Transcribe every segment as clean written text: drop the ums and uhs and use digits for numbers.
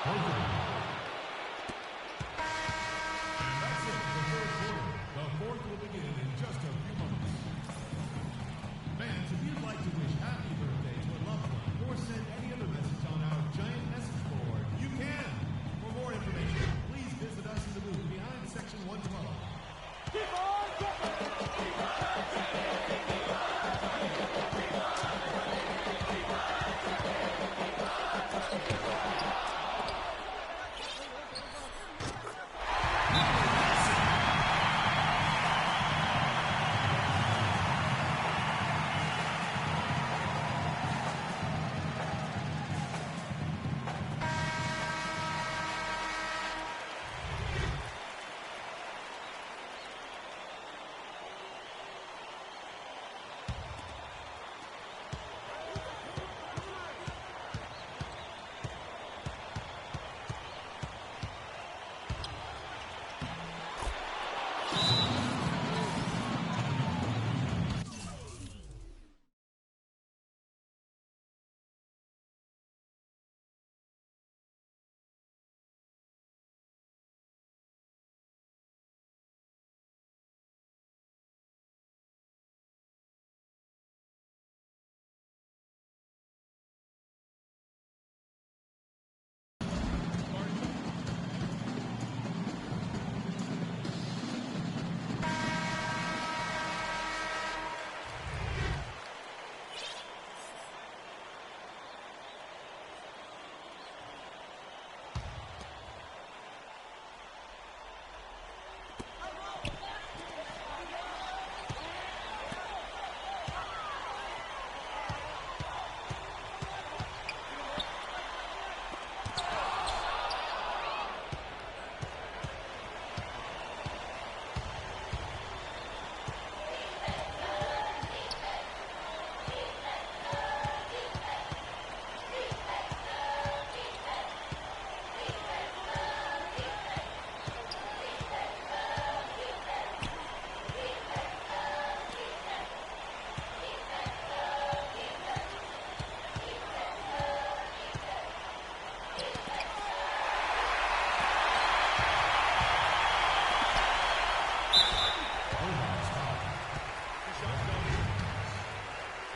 And that's it for the third quarter. The fourth will begin in just a few moments. Fans, if you'd like to wish happy birthday to a loved one or send any other message on our giant message board, you can. For more information, please visit us in the booth behind section 112.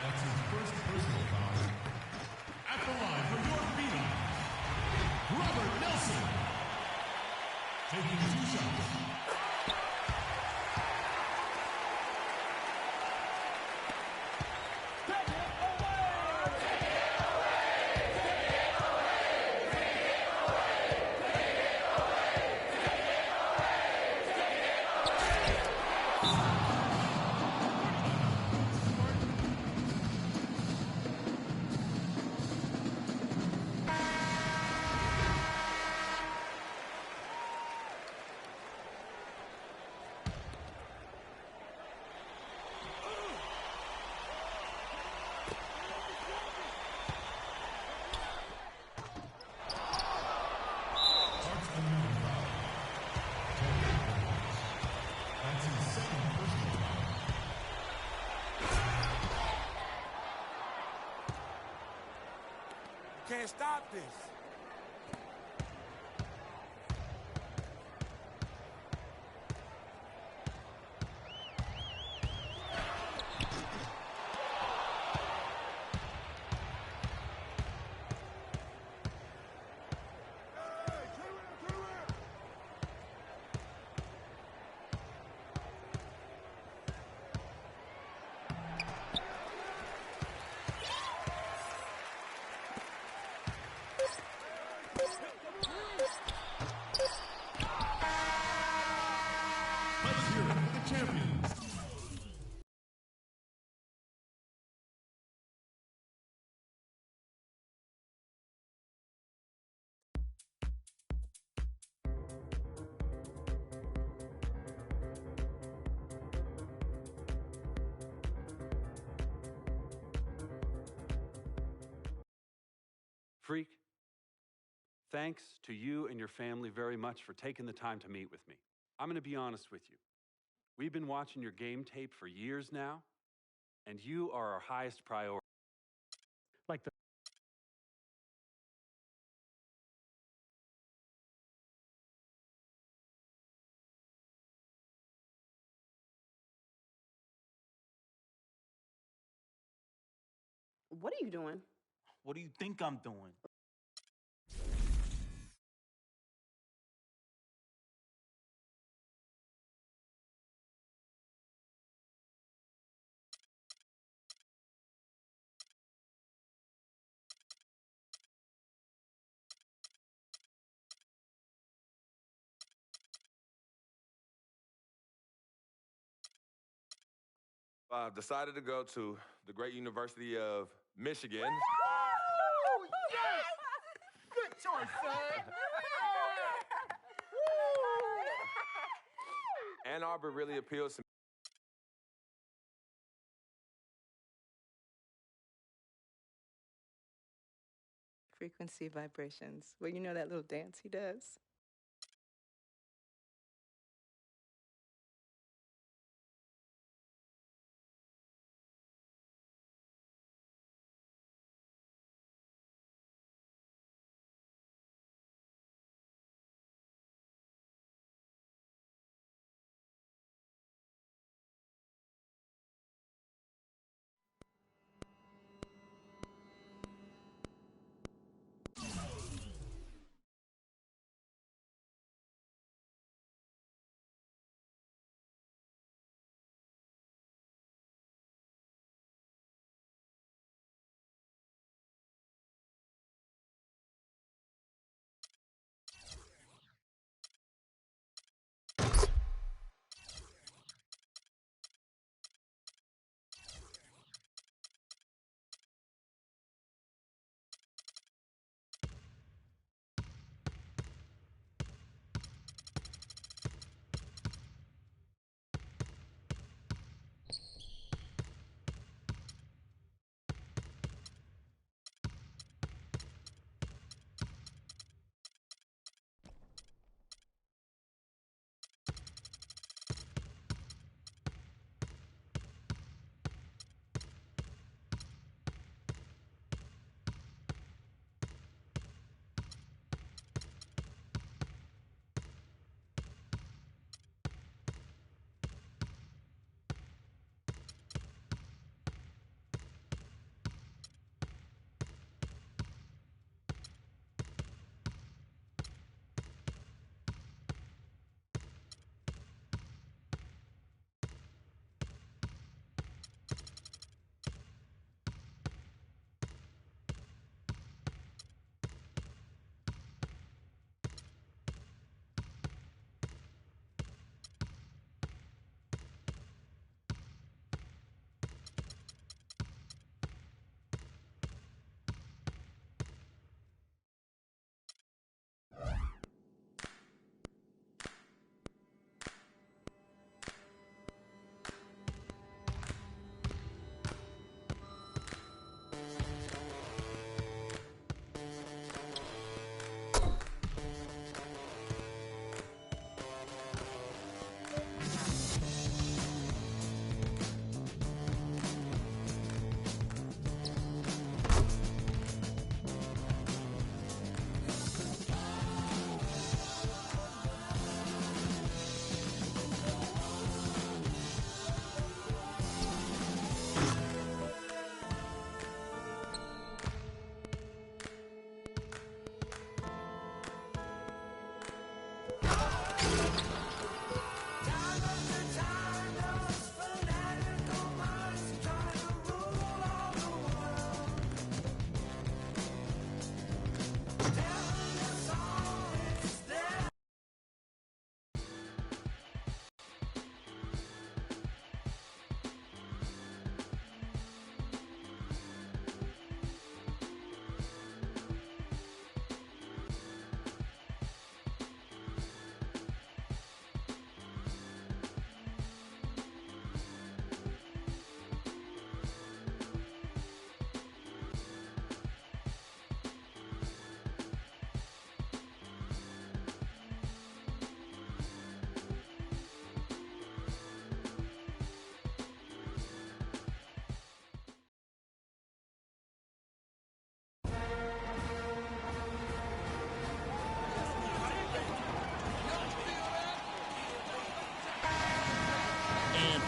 That's his first personal foul. At the line for York Phoenix, Robert Nelson. Taking 2 shots. Can't stop this. Let's hear it for the champions. Freak, thanks to you and your family very much for taking the time to meet with me. I'm going to be honest with you. We've been watching your game tape for years now, and you are our highest priority. Like the What are you doing? What do you think I'm doing? I've decided to go to the great University of Michigan. Oh, yes! Good choice, son. Ann Arbor really appeals to me. Frequency vibrations. Well, you know that little dance he does?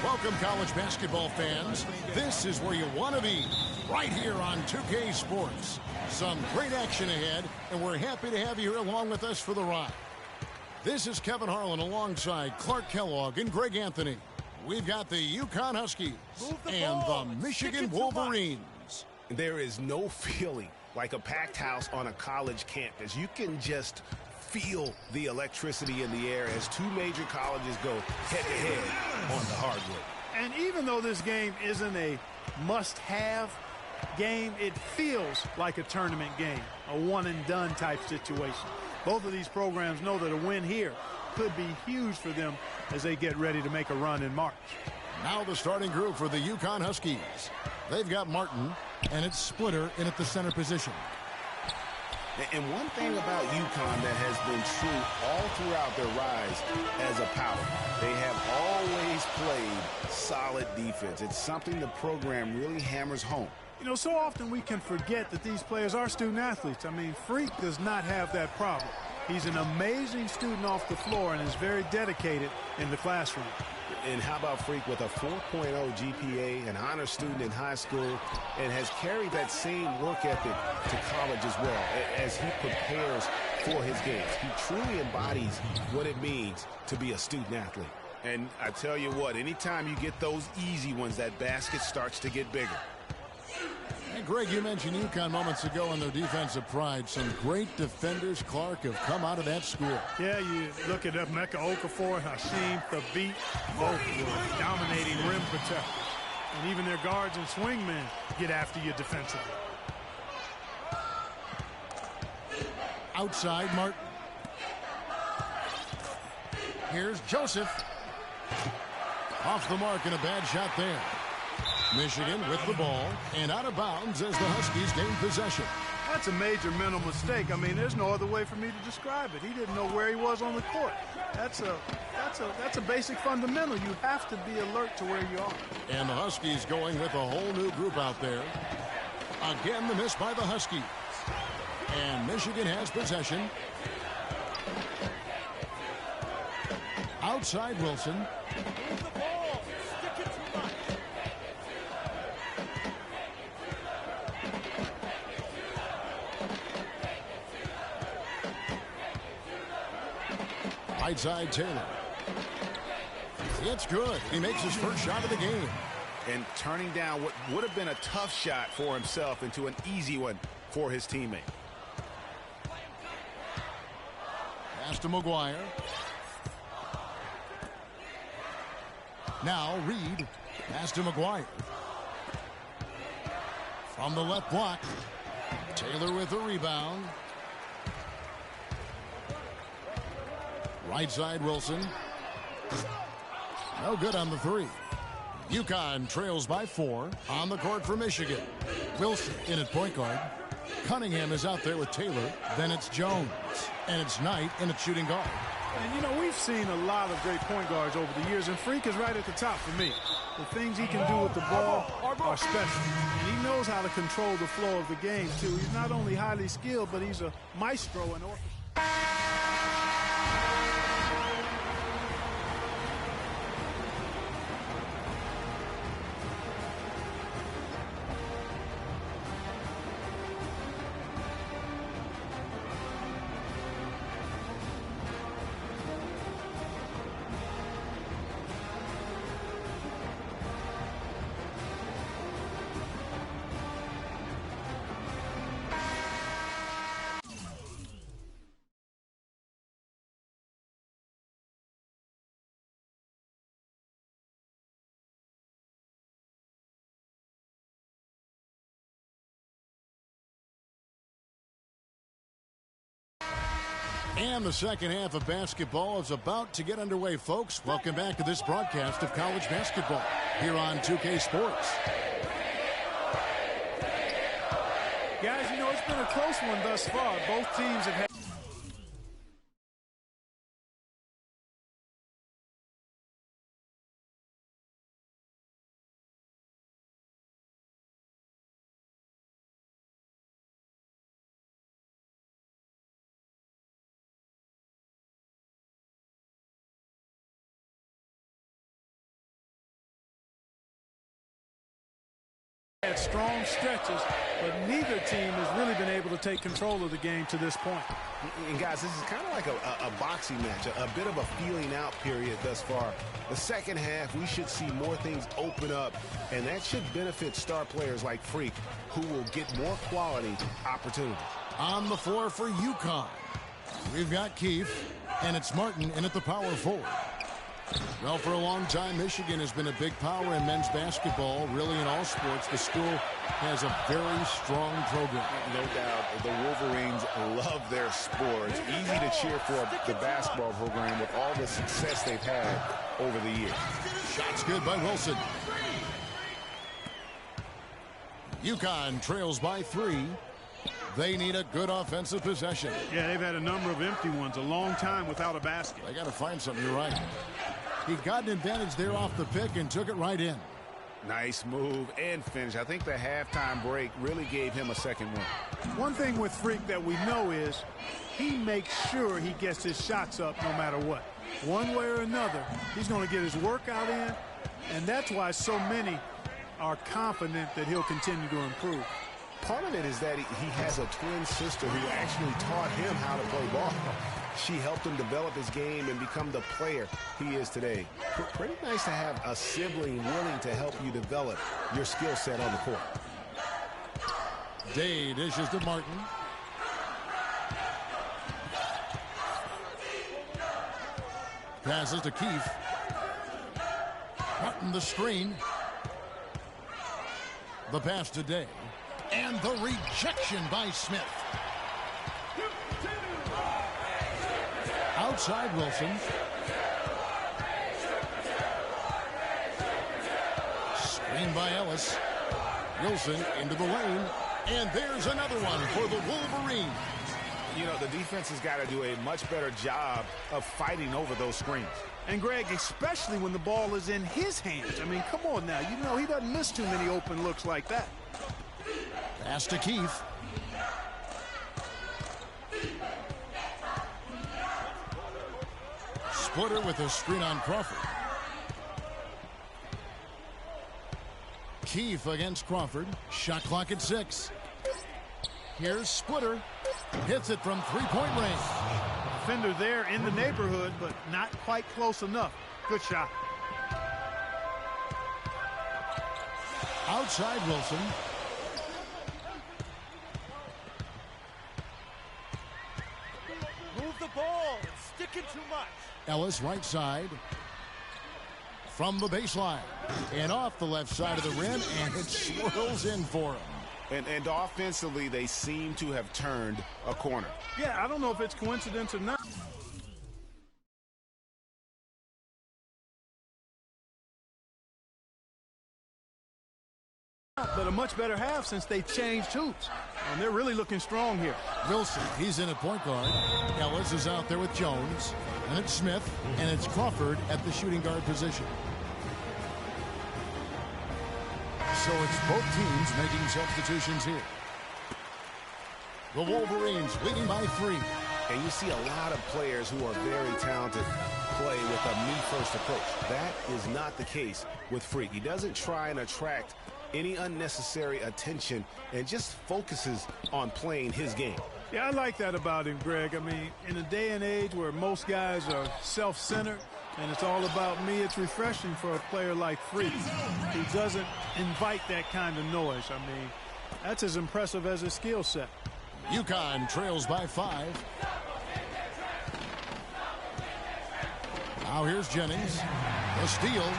Welcome, college basketball fans. This is where you want to be. right here on 2K Sports. Some great action ahead, and we're happy to have you here along with us for the ride. This is Kevin Harlan alongside Clark Kellogg and Greg Anthony. We've got the UConn Huskies and the Michigan Wolverines. There is no feeling like a packed house on a college campus. You can just feel the electricity in the air as two major colleges go head-to-head on the hardwood. And even though this game isn't a must-have game, it feels like a tournament game, a one-and-done type situation. Both of these programs know that a win here could be huge for them as they get ready to make a run in March. Now the starting group for the UConn Huskies. They've got Martin, and it's Splitter in at the center position. And one thing about UConn that has been true all throughout their rise as a power, they have always played solid defense. It's something the program really hammers home. You know, so often we can forget that these players are student athletes. I mean, Freak does not have that problem. He's an amazing student off the floor and is very dedicated in the classroom. And how about Freak with a 4.0 GPA, an honor student in high school, and has carried that same work ethic to college as well as he prepares for his games. He truly embodies what it means to be a student athlete. And I tell you what, anytime you get those easy ones, that basket starts to get bigger. And Greg, you mentioned UConn moments ago in their defensive pride. Some great defenders, Clark, have come out of that school. Yeah, you look at Emeka Okafor, Hasheem Thabit, both were dominating rim protectors. And even their guards and swingmen get after you defensively. Outside, Martin. Here's Joseph. Off the mark and a bad shot there. Michigan with the ball and out of bounds as the Huskies gain possession. That's a major mental mistake. I mean, there's no other way for me to describe it. He didn't know where he was on the court. That's a basic fundamental. You have to be alert to where you are. And the Huskies going with a whole new group out there. Again, the miss by the Huskies. And Michigan has possession. Outside Wilson. Right side Taylor. It's good. He makes his first shot of the game. And turning down what would have been a tough shot for himself into an easy one for his teammate. Pass to McGuire. Now Reed. Pass to McGuire. From the left block. Taylor with the rebound. Right side Wilson. No good on the three. UConn trails by 4 on the court for Michigan. Wilson in at point guard. Cunningham is out there with Taylor. Then it's Jones. And it's Knight in at shooting guard. And, you know, we've seen a lot of great point guards over the years, and Freak is right at the top for me. The things he can do with the ball are special. And he knows how to control the flow of the game, too. He's not only highly skilled, but he's a maestro in orchestra. And the second half of basketball is about to get underway, folks. Welcome back to this broadcast of college basketball here on 2K Sports. Guys, you know, it's been a close one thus far. Both teams have had Had strong stretches, but neither team has really been able to take control of the game to this point. And guys, this is kind of like a boxing match, a bit of a feeling out period thus far. The second half, we should see more things open up, and that should benefit star players like Freak, who will get more quality opportunities. On the floor for UConn, we've got Keefe, and it's Martin in at the power forward. Well, for a long time, Michigan has been a big power in men's basketball. Really, in all sports, the school has a very strong program. No doubt, the Wolverines love their sports. Easy to cheer for the basketball program with all the success they've had over the years. Shots good by Wilson. UConn trails by 3. They need a good offensive possession. Yeah, they've had a number of empty ones, a long time without a basket. They got to find something. You're right. He got an advantage there off the pick and took it right in. Nice move and finish. I think the halftime break really gave him a second win. One thing with Freak that we know is he makes sure he gets his shots up no matter what. One way or another, he's going to get his workout in, and that's why so many are confident that he'll continue to improve. Part of it is that he has a twin sister who actually taught him how to play ball. She helped him develop his game and become the player he is today. Pretty nice to have a sibling willing to help you develop your skill set on the court. Day dishes to Martin. Passes to Keefe. Martin the screen. The pass to Day. And the rejection by Smith. Outside Wilson. Screen by Ellis. Wilson into the lane. And there's another one for the Wolverines. You know, the defense has got to do a much better job of fighting over those screens. And, Greg, especially when the ball is in his hands. I mean, come on now. You know he doesn't miss too many open looks like that. Pass to Keefe. Splitter with a screen on Crawford. Keefe against Crawford. Shot clock at 6. Here's Splitter. Hits it from three-point range. Defender there in the neighborhood, but not quite close enough. Good shot. Outside Wilson. Move the ball. It's sticking too much. Ellis right side. From the baseline. And off the left side of the rim, and it swirls in for him. And offensively, they seem to have turned a corner. Yeah, I don't know if it's coincidence or not. But a much better half since they changed hoops. And they're really looking strong here. Wilson, he's in at point guard. Ellis is out there with Jones. And it's Smith, and it's Crawford at the shooting guard position. So it's both teams making substitutions here. The Wolverines leading by 3. And you see a lot of players who are very talented play with a me-first approach. That is not the case with Freak. He doesn't try and attract any unnecessary attention and just focuses on playing his game. Yeah, I like that about him, Greg. I mean, in a day and age where most guys are self-centered and it's all about me, it's refreshing for a player like Freak who doesn't invite that kind of noise. I mean, that's as impressive as his skill set. UConn trails by 5. Now here's Jennings. The steal.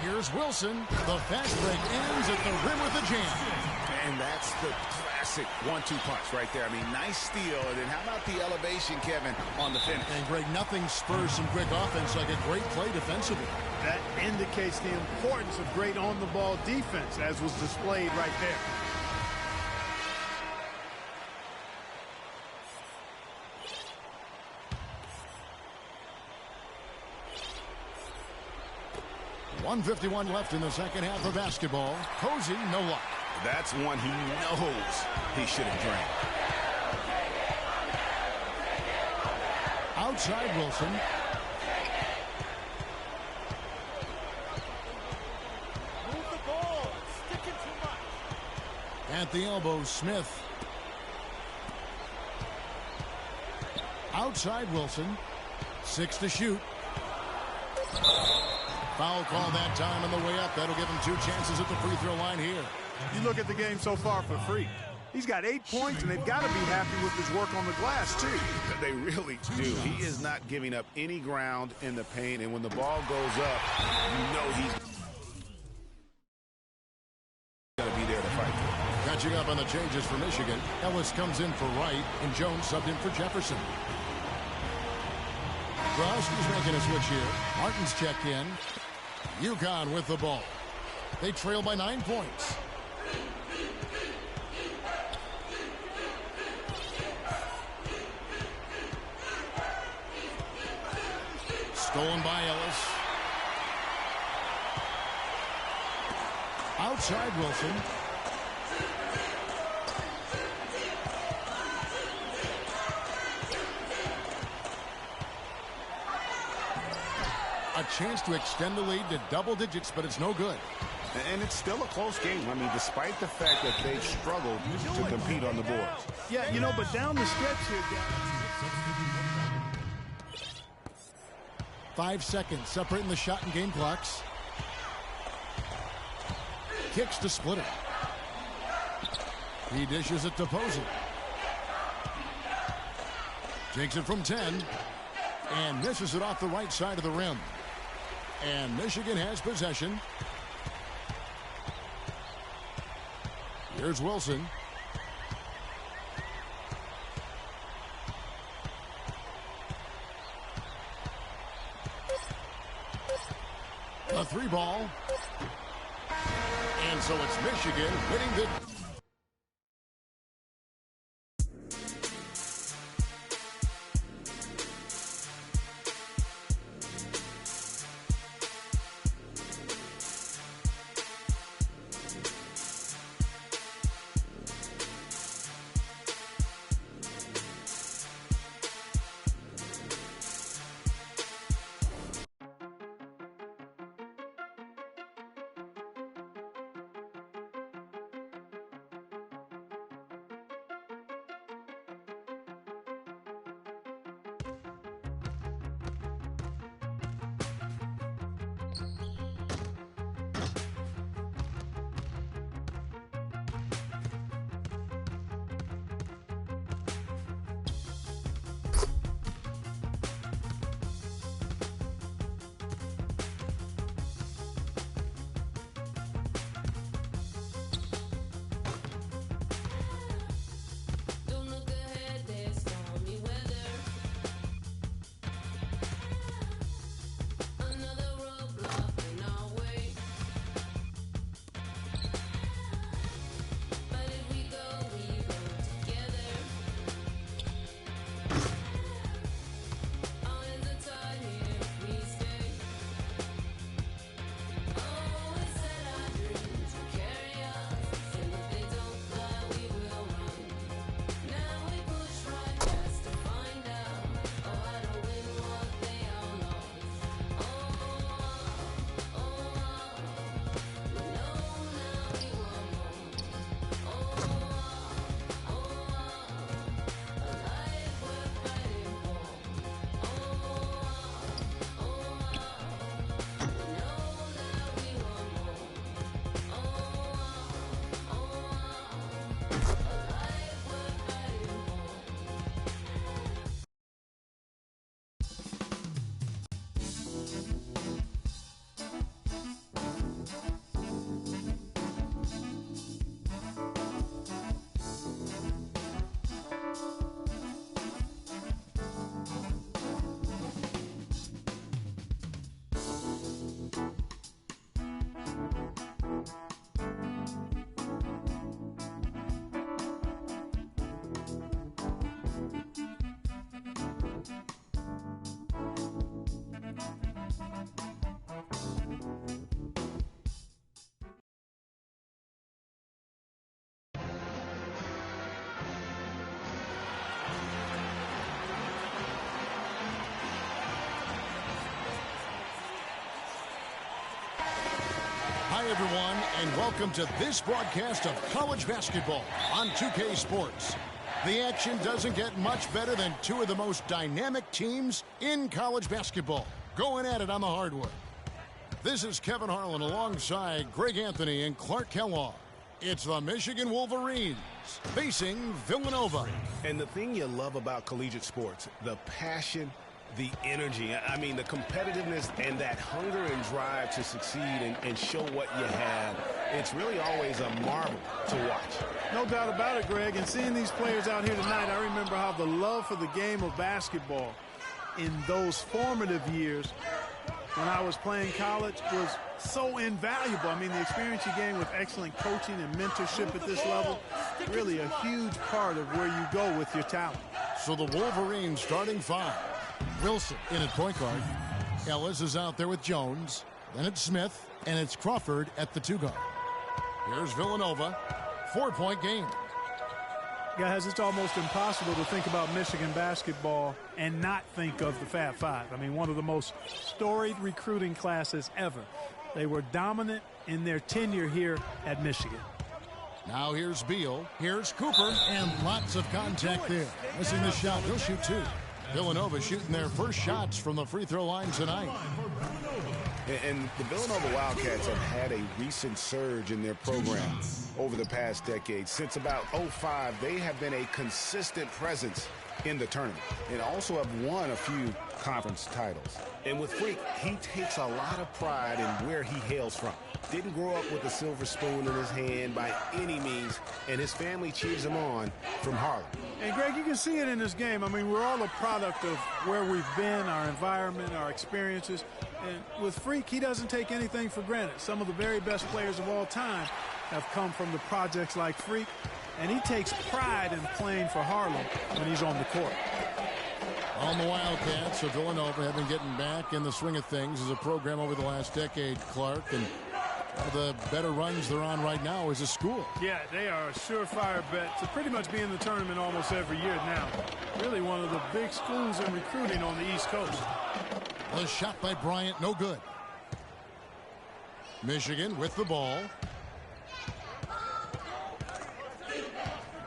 Here's Wilson. The fast break ends at the rim with a jam. And that's the classic 1-2 punch right there. I mean, nice steal. And then how about the elevation, Kevin, on the finish? And, Greg, nothing spurs some quick offense like a great play defensively. That indicates the importance of great on-the-ball defense, as was displayed right there. .151 left in the second half of basketball. Cozy, no luck. That's one he knows he should have drained. Outside Wilson. Move the ball. At the elbow, Smith. Outside Wilson. 6 to shoot. Foul call that time on the way up. That'll give him 2 chances at the free throw line here. You look at the game so far for Freak. He's got 8 points, and they've got to be happy with his work on the glass, too. They really do. He is not giving up any ground in the paint, and when the ball goes up, you know he's going to be there to fight for it. Catching up on the changes for Michigan. Ellis comes in for Wright, and Jones subbed in for Jefferson. Grosky's making a switch here. Martin's checked in. UConn with the ball. They trail by 9 points. Stolen by Ellis. Outside Wilson. A chance to extend the lead to double digits, but it's no good. And it's still a close game. I mean, despite the fact that they've struggled to compete on the boards. Yeah, you know, but down the stretch here, 5 seconds separating the shot and game clocks. Kicks to split it. He dishes it to Posey. Takes it from 10 and misses it off the right side of the rim. And Michigan has possession. Here's Wilson. A 3 ball. And so it's Michigan winning the... Hi, everyone, and welcome to this broadcast of college basketball on 2K Sports. The action doesn't get much better than two of the most dynamic teams in college basketball going at it on the hardwood. This is Kevin Harlan alongside Greg Anthony and Clark Kellogg. It's the Michigan Wolverines facing Villanova. And the thing you love about collegiate sports, the passion, the energy, I mean, the competitiveness and that hunger and drive to succeed and show what you have, it's really always a marvel to watch. No doubt about it, Greg. And seeing these players out here tonight, I remember how the love for the game of basketball in those formative years when I was playing college was so invaluable. I mean, the experience you gain with excellent coaching and mentorship at this level, really a huge part of where you go with your talent. So the Wolverines starting five. Wilson in at point guard. Ellis is out there with Jones. Then it's Smith, and it's Crawford at the 2 guard. Here's Villanova. 4-point game. Guys, it's almost impossible to think about Michigan basketball and not think of the Fab Five. I mean, one of the most storied recruiting classes ever. They were dominant in their tenure here at Michigan. Now here's Beal. Here's Cooper, and lots of contact there. Missing the shot. He'll shoot two. Villanova shooting their first shots from the free throw line tonight. And the Villanova Wildcats have had a recent surge in their program over the past decade. Since about 2005, they have been a consistent presence in the tournament and also have won a few conference titles. And with Freak, he takes a lot of pride in where he hails from. Didn't grow up with a silver spoon in his hand by any means, and his family cheers him on from Harlem. And, Greg, you can see it in this game. I mean, we're all a product of where we've been, our environment, our experiences. And with Freak, he doesn't take anything for granted. Some of the very best players of all time have come from the projects like Freak, and he takes pride in playing for Harlem when he's on the court. On the Wildcats, so Villanova have been getting back in the swing of things as a program over the last decade, Clark, and the better runs they're on right now as a school. Yeah, they are a surefire bet to pretty much be in the tournament almost every year now. Really one of the big schools in recruiting on the East Coast. A shot by Bryant, no good. Michigan with the ball.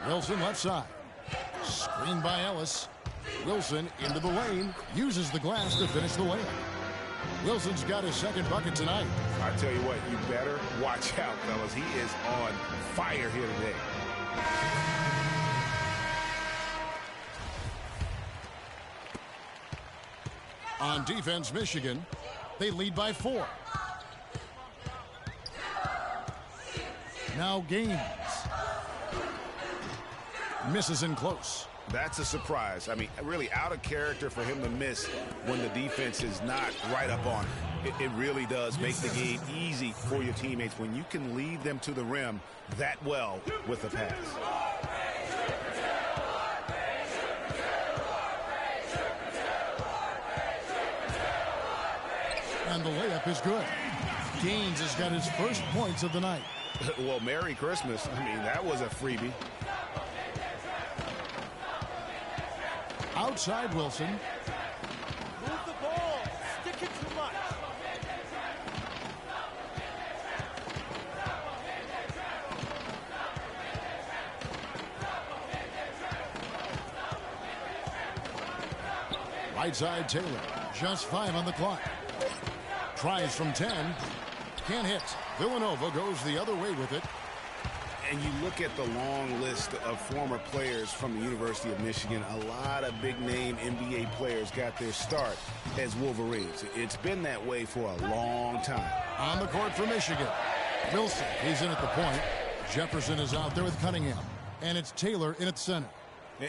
Wilson left side. Screen by Ellis. Wilson into the lane. Uses the glass to finish the layup. Wilson's got his second bucket tonight. I tell you what, you better watch out, fellas. He is on fire here today. On defense, Michigan, they lead by 4. Now Gaines. Misses in close. That's a surprise. I mean, really out of character for him to miss when the defense is not right up on him. It really does make the game easy for your teammates when you can lead them to the rim that well with a pass. And the layup is good. Gaines has got his first points of the night. Well, Merry Christmas. I mean, that was a freebie. Outside Wilson. Move the ball. Stick it too much. Right side Taylor. Just 5 on the clock. Tries from 10. Can't hit. Villanova goes the other way with it. And you look at the long list of former players from the University of Michigan, a lot of big-name NBA players got their start as Wolverines. It's been that way for a long time. On the court for Michigan. Wilson, he's in at the point. Jefferson is out there with Cunningham. And it's Taylor in at center.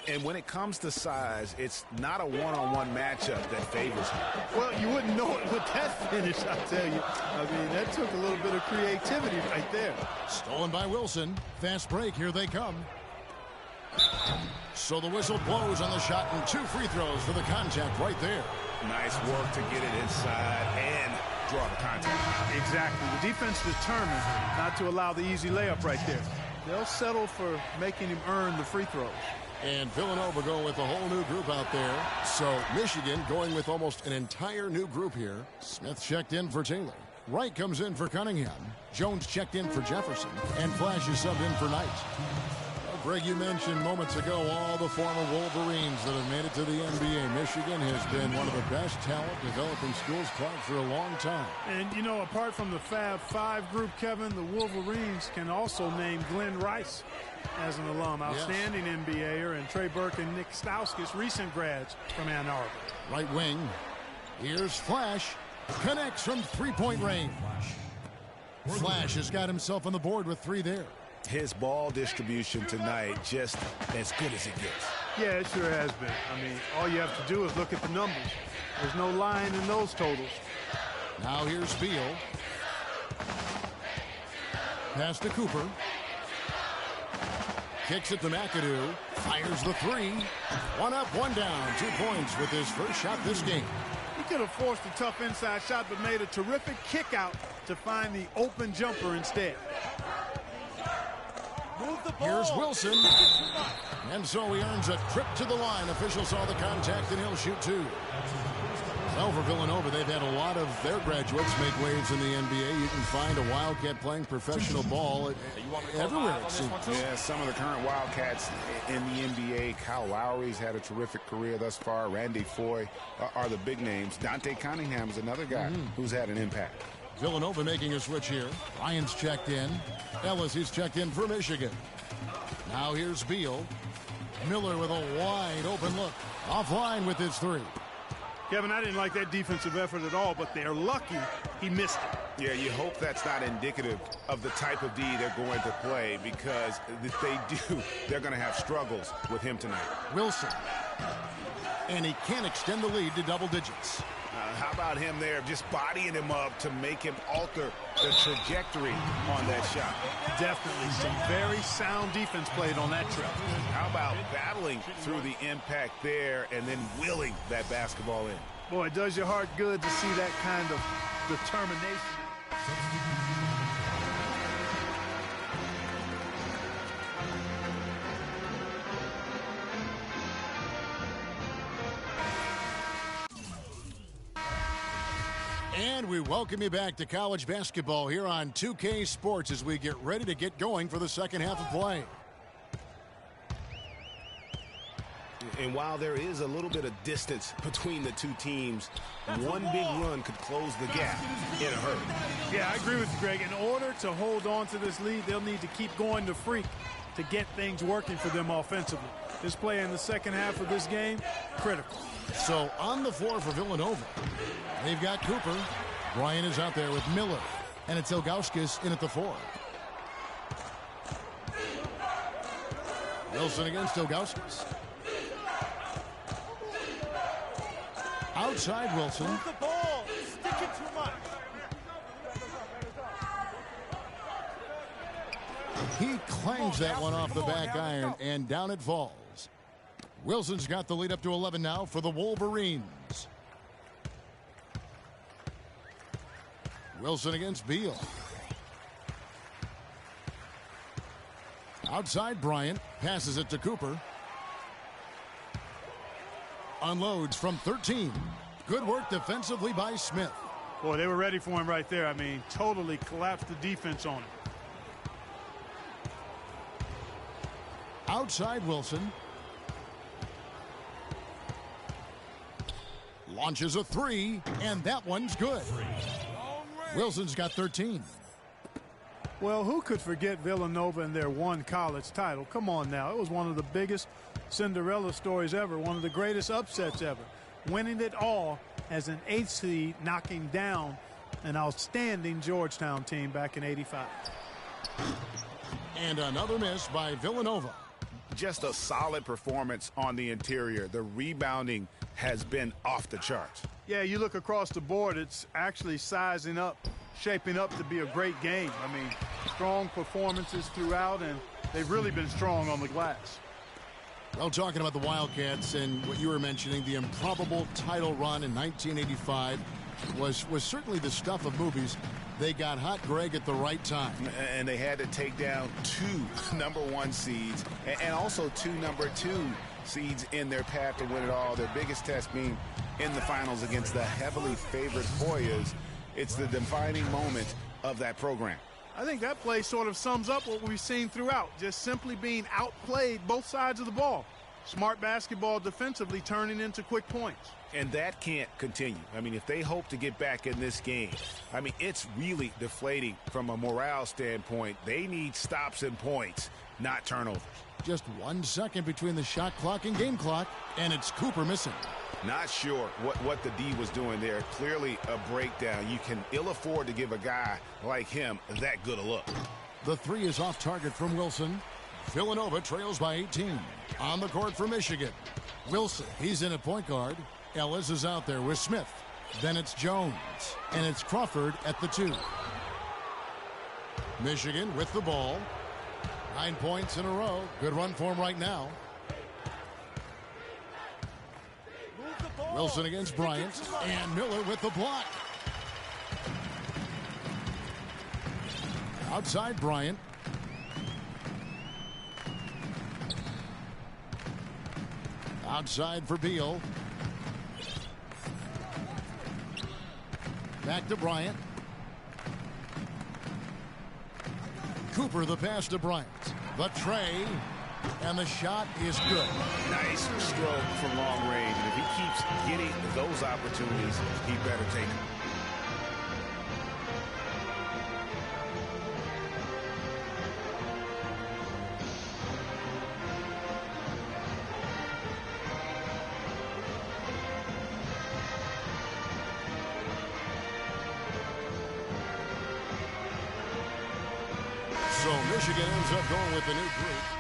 And when it comes to size, it's not a one-on-one matchup that favors him. Well, you wouldn't know it with that finish, I tell you. I mean, that took a little bit of creativity right there. Stolen by Wilson. Fast break. Here they come. So the whistle blows on the shot and 2 free throws for the contact right there. Nice work to get it inside and draw the contact. Exactly. The defense determined not to allow the easy layup right there. They'll settle for making him earn the free throws. And Villanova going with a whole new group out there. So Michigan going with almost an entire new group here. Smith checked in for Taylor. Wright comes in for Cunningham. Jones checked in for Jefferson. And Flash is subbed in for Knight. Well, Greg, you mentioned moments ago all the former Wolverines that have made it to the NBA. Michigan has been one of the best talent developing schools, Clark, for a long time. And, you know, apart from the Fab Five group, Kevin, the Wolverines can also name Glenn Rice as an alum, outstanding NBAer, and Trey Burke and Nick Stauskas, recent grads from Ann Arbor. Right wing. Here's Flash. Connects from three-point range. Flash has got himself on the board with 3 there. His ball distribution tonight just as good as it gets. Yeah, it sure has been. I mean, all you have to do is look at the numbers. There's no lying in those totals. Now here's Beal. Pass to Cooper. Kicks it to McAdoo. Fires the 3. 1 up, 1 down. 2 points with his first shot this game. He could have forced a tough inside shot, but made a terrific kick out to find the open jumper instead. Move the ball. Here's Wilson. And so he earns a trip to the line. Official saw the contact, and he'll shoot 2. Well, for Villanova, they've had a lot of their graduates make waves in the NBA. You can find a Wildcat playing professional ball everywhere, it seems. Yeah, some of the current Wildcats in the NBA. Kyle Lowry's had a terrific career thus far. Randy Foye are the big names. Dante Cunningham is another guy who's had an impact. Villanova making a switch here. Ryan's checked in. Ellis, he's checked in for Michigan. Now here's Beal. Miller with a wide open look. Offline with his 3. Kevin, I didn't like that defensive effort at all, but they're lucky he missed it. Yeah, you hope that's not indicative of the type of D they're going to play, because if they do, they're going to have struggles with him tonight. Wilson. And he can extend the lead to double digits. How about him there just bodying him up to make him alter the trajectory on that shot? Definitely some very sound defense played on that trip. How about battling through the impact there and then willing that basketball in? Boy, it does your heart good to see that kind of determination. And we welcome you back to college basketball here on 2K Sports as we get ready to get going for the second half of play. And while there is a little bit of distance between the two teams, one big run could close the gap in a hurry. Yeah, I agree with you, Greg. In order to hold on to this lead, they'll need to keep going to Freak to get things working for them offensively. This play in the second half of this game, critical. So on the floor for Villanova, they've got Cooper. Brian is out there with Miller. And it's Ilgauskas in at the 4. Wilson against Ilgauskas. Outside Wilson. Move the ball. Sticking too much. He clangs that one off the back iron, and down it falls. Wilson's got the lead up to 11 now for the Wolverines. Wilson against Beal. Outside Bryant. Passes it to Cooper. Unloads from 13. Good work defensively by Smith. Boy, they were ready for him right there. I mean, totally collapsed the defense on him. Outside Wilson. Launches a 3, and that one's good. Wilson's got 13. Well, who could forget Villanova and their one college title? Come on now. It was one of the biggest Cinderella stories ever, one of the greatest upsets ever. Winning it all as an 8th seed, knocking down an outstanding Georgetown team back in '85. And another miss by Villanova. Just a solid performance on the interior. The rebounding has been off the charts. Yeah, you look across the board, it's actually sizing up, shaping up to be a great game. I mean, strong performances throughout, and they've really been strong on the glass. Well, talking about the Wildcats and what you were mentioning, the improbable title run in 1985 was certainly the stuff of movies. They got hot, Greg, at the right time. And they had to take down 2 #1 seeds and also 2 #2 seeds in their path to win it all. Their biggest test being in the finals against the heavily favored Hoyas. It's the defining moment of that program. I think that play sort of sums up what we've seen throughout, just simply being outplayed both sides of the ball. Smart basketball defensively turning into quick points. And that can't continue. I mean, if they hope to get back in this game, I mean, it's really deflating from a morale standpoint. They need stops and points, not turnovers. Just 1 second between the shot clock and game clock, and it's Cooper missing. Not sure what the D was doing there. Clearly a breakdown. You can ill afford to give a guy like him that good a look. The three is off target from Wilson. Villanova trails by 18. On the court for Michigan. Wilson, he's in at point guard. Ellis is out there with Smith. Then it's Jones. And it's Crawford at the 2. Michigan with the ball. 9 points in a row. Good run for him right now. Wilson against Bryant. And Miller with the block. Outside Bryant. Outside for Beal. Back to Bryant. Cooper the pass to Bryant. The tray. And the shot is good. Nice stroke from long range. And if he keeps getting those opportunities, he better take them. So Michigan ends up going with the new group.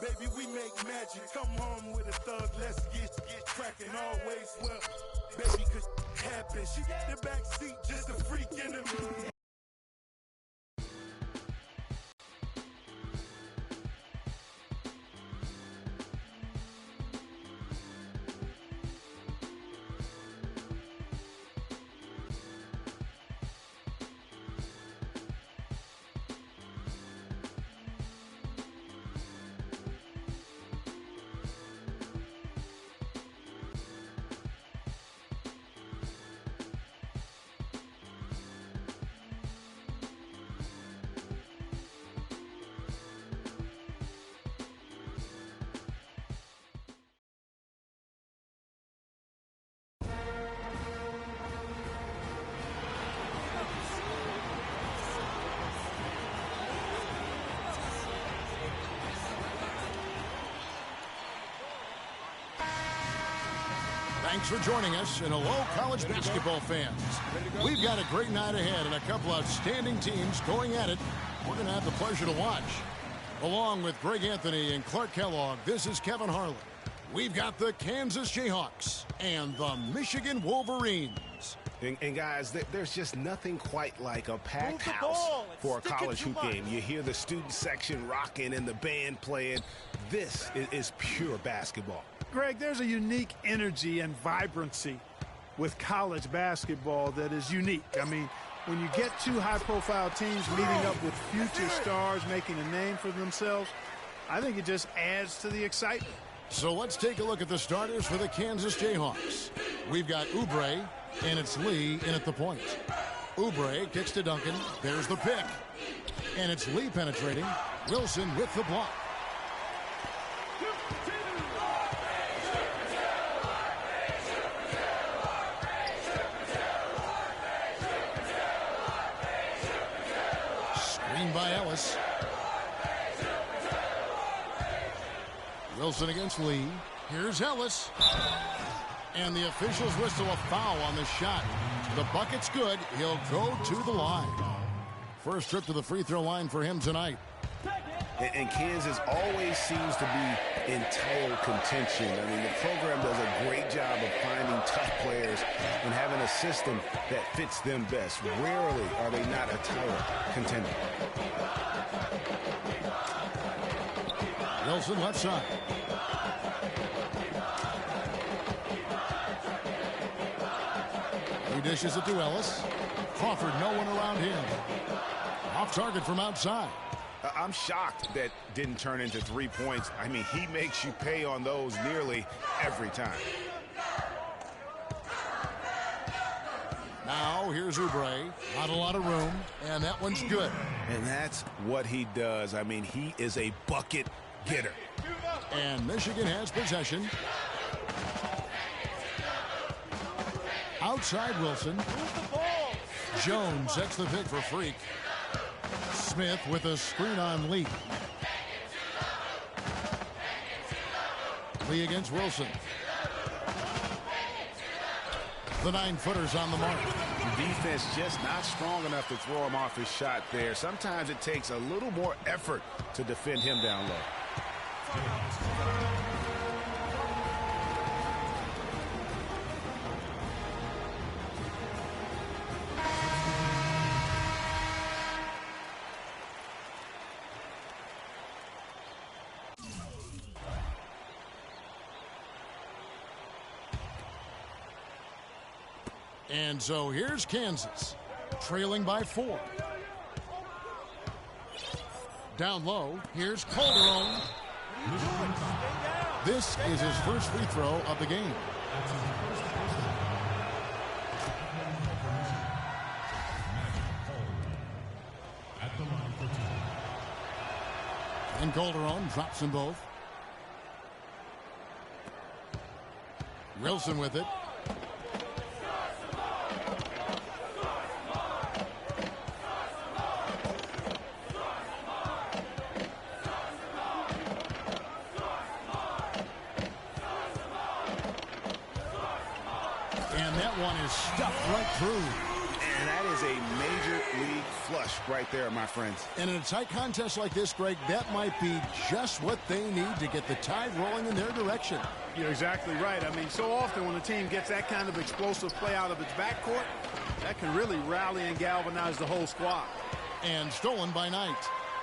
Baby, we make magic. Come home with a thug, let's get cracking. Always well, baby, cause happen. She got the back seat, just a freak in the mood. Thanks for joining us, and hello, college basketball fans. We've got a great night ahead and a couple outstanding teams going at it. We're going to have the pleasure to watch. Along with Greg Anthony and Clark Kellogg, this is Kevin Harlan. We've got the Kansas Jayhawks and the Michigan Wolverines. And guys, there's just nothing quite like a packed house for a college hoop game. You hear the student section rocking and the band playing. This is pure basketball. Greg, there's a unique energy and vibrancy with college basketball that is unique. I mean, when you get two high-profile teams meeting up with future stars making a name for themselves, I think it just adds to the excitement. So let's take a look at the starters for the Kansas Jayhawks. We've got Oubre, and it's Lee in at the point. Oubre kicks to Duncan. There's the pick. And it's Lee penetrating. Wilson with the block. Screen by Ellis. Wilson against Lee. Here's Ellis. And the officials whistle a foul on the shot. The bucket's good. He'll go to the line. First trip to the free throw line for him tonight. And Kansas always seems to be in title contention. I mean, the program does a great job of finding tough players and having a system that fits them best. Rarely are they not a title contender. Wilson left side. He dishes it to Ellis. Crawford, no one around him. Off target from outside. I'm shocked that didn't turn into 3 points. I mean, he makes you pay on those nearly every time. Now here's Oubre. Not a lot of room, and that one's good. And that's what he does. I mean, he is a bucket getter. And Michigan has possession. Outside Wilson. Jones sets the pick for Freak. Smith with a screen on Lee. Lee against Wilson. The 9-footer's on the mark. The defense just not strong enough to throw him off his shot there. Sometimes it takes a little more effort to defend him down low. And so here's Kansas, trailing by 4. Down low, here's Calderon. This is his first free throw of the game. And Calderon drops them both. Wilson with it. Stuffed right through. And that is a major league flush right there, my friends. And in a tight contest like this, Greg, that might be just what they need to get the tide rolling in their direction. You're exactly right. I mean, so often when a team gets that kind of explosive play out of its backcourt, that can really rally and galvanize the whole squad. And stolen by Knight.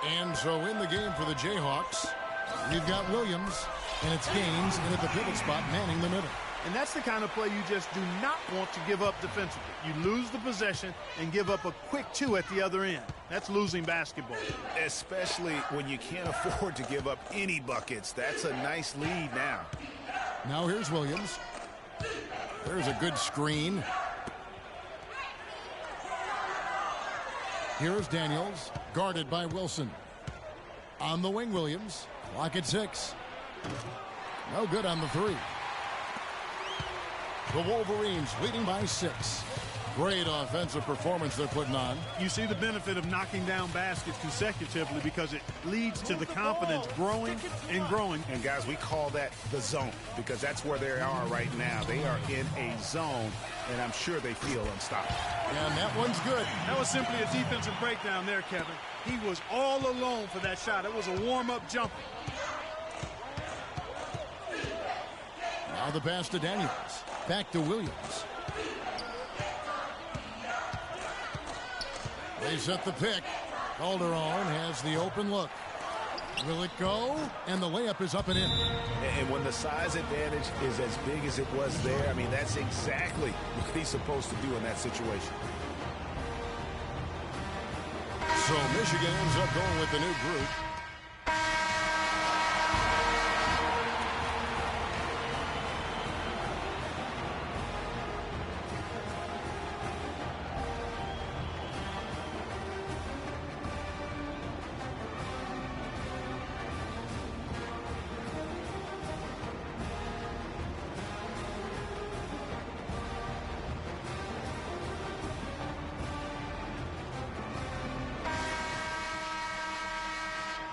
And so in the game for the Jayhawks, we've got Williams, and it's Gaines in at the pivot spot, manning the middle. And that's the kind of play you just do not want to give up defensively. You lose the possession and give up a quick 2 at the other end. That's losing basketball. Especially when you can't afford to give up any buckets. That's a nice lead now. Now here's Williams. There's a good screen. Here's Daniels, guarded by Wilson. On the wing, Williams. Clock at 6. No good on the 3. The Wolverines leading by 6. Great offensive performance they're putting on. You see the benefit of knocking down baskets consecutively because it leads to the confidence growing and growing. And, guys, we call that the zone because that's where they are right now. They are in a zone, and I'm sure they feel unstoppable. And that one's good. That was simply a defensive breakdown there, Kevin. He was all alone for that shot. It was a warm-up jumper. Now the pass to Daniels. Back to Williams. They set the pick. Calderon has the open look. Will it go? And the layup is up and in. And when the size advantage is as big as it was there, I mean, that's exactly what he's supposed to do in that situation. So Michigan ends up going with the new group.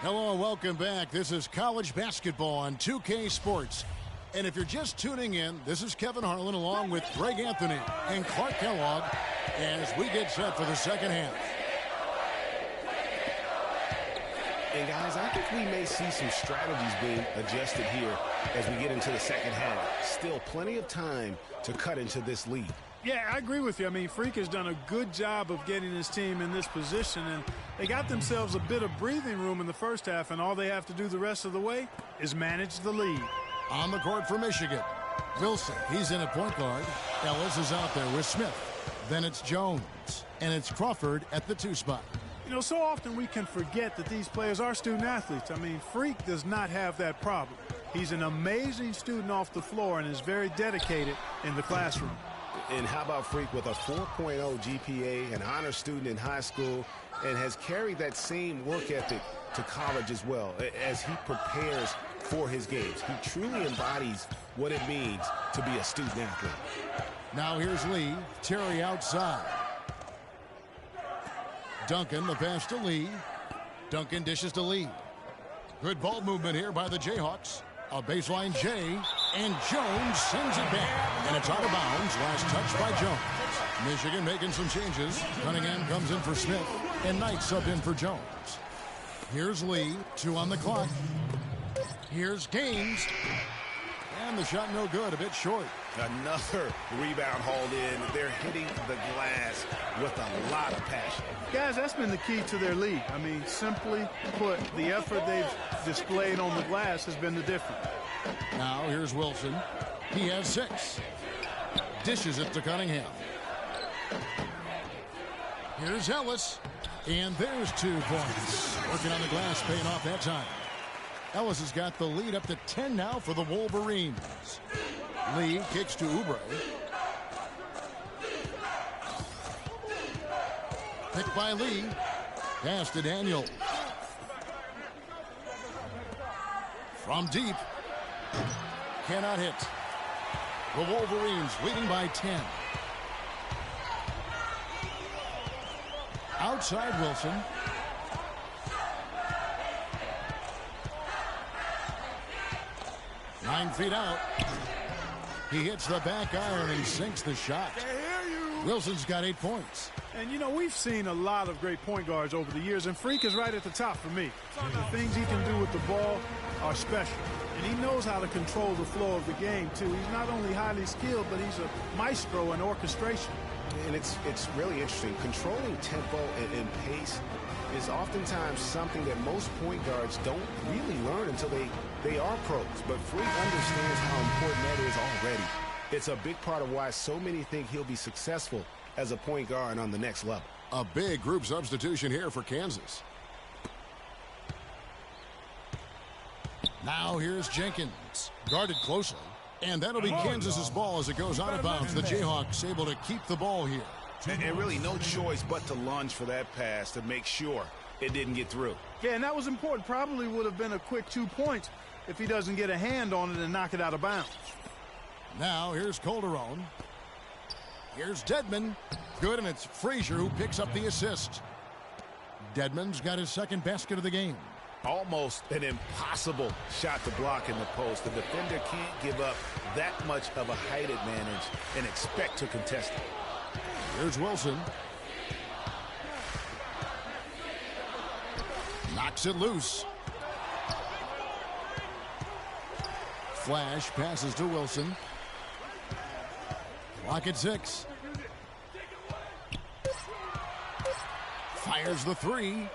Hello and welcome back. This is college basketball on 2K Sports. And if you're just tuning in, this is Kevin Harlan along with Greg Anthony and Clark Kellogg as we get set for the second half. And guys, I think we may see some strategies being adjusted here as we get into the second half. Still plenty of time to cut into this lead. Yeah, I agree with you. I mean, Freak has done a good job of getting his team in this position, and they got themselves a bit of breathing room in the first half, and all they have to do the rest of the way is manage the lead. On the court for Michigan, Wilson, he's in at point guard. Ellis is out there with Smith. Then it's Jones, and it's Crawford at the 2 spot. You know, so often we can forget that these players are student athletes. I mean, Freak does not have that problem. He's an amazing student off the floor and is very dedicated in the classroom. And how about Freak with a 4.0 GPA, an honor student in high school, and has carried that same work ethic to college as well as he prepares for his games. He truly embodies what it means to be a student athlete. Now here's Lee. Terry outside. Duncan, the pass to Lee. Duncan dishes to Lee. Good ball movement here by the Jayhawks. A baseline J, and Jones sends it back. And it's out of bounds. Last touch by Jones. Michigan making some changes. Cunningham comes in for Smith, and Knight subbed in for Jones. Here's Lee, 2 on the clock. Here's Gaines. And the shot no good, a bit short. Another rebound hauled in. They're hitting the glass with a lot of passion. Guys, that's been the key to their lead. I mean, simply put, the effort they've displayed on the glass has been the difference. Now here's Wilson. He has 6. Dishes it to Cunningham. Here's Ellis. And there's 2 points. Working on the glass, paying off that time. Ellis has got the lead up to 10 now for the Wolverines. Lee kicks to Oubre. Picked by Lee. Pass to Daniel. From deep. Cannot hit. The Wolverines leading by 10. Outside Wilson. Nine feet out. He hits the back iron and sinks the shot. Wilson's got 8 points. And, you know, we've seen a lot of great point guards over the years, and Freak is right at the top for me. The things he can do with the ball are special. And he knows how to control the flow of the game, too. He's not only highly skilled, but he's a maestro in orchestration. And it's really interesting. Controlling tempo and pace is oftentimes something that most point guards don't really learn until they are pros. But Freak understands how important that is already. It's a big part of why so many think he'll be successful as a point guard on the next level. A big group substitution here for Kansas. Now here's Jenkins. Guarded closely. And that'll be Kansas's ball as it goes out of bounds. The Jayhawks able to keep the ball here. And really no choice but to lunge for that pass to make sure it didn't get through. Yeah, and that was important. Probably would have been a quick 2 points if he doesn't get a hand on it and knock it out of bounds. Now here's Calderon. Here's Dedmon. Good, and it's Frazier who picks up the assist. Dedmon's got his 2nd basket of the game. Almost an impossible shot to block in the post. The defender can't give up that much of a height advantage and expect to contest it. Here's Wilson. Knocks it loose. Flash passes to Wilson. Clock at 6. Fires the 3.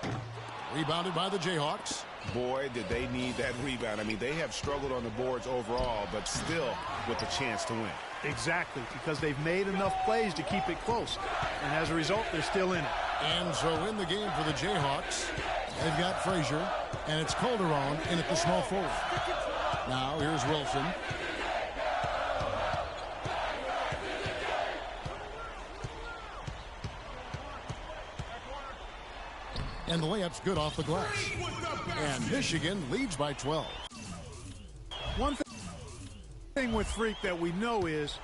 Rebounded by the Jayhawks. Boy, did they need that rebound. I mean, they have struggled on the boards overall, but still with a chance to win. Exactly, because they've made enough plays to keep it close. And as a result, they're still in it. And so in the game for the Jayhawks, they've got Frazier, and it's Calderon in at the small forward. Now here's Wilson. And the layup's good off the glass. And Michigan leads by 12. One thing with Freak that we know is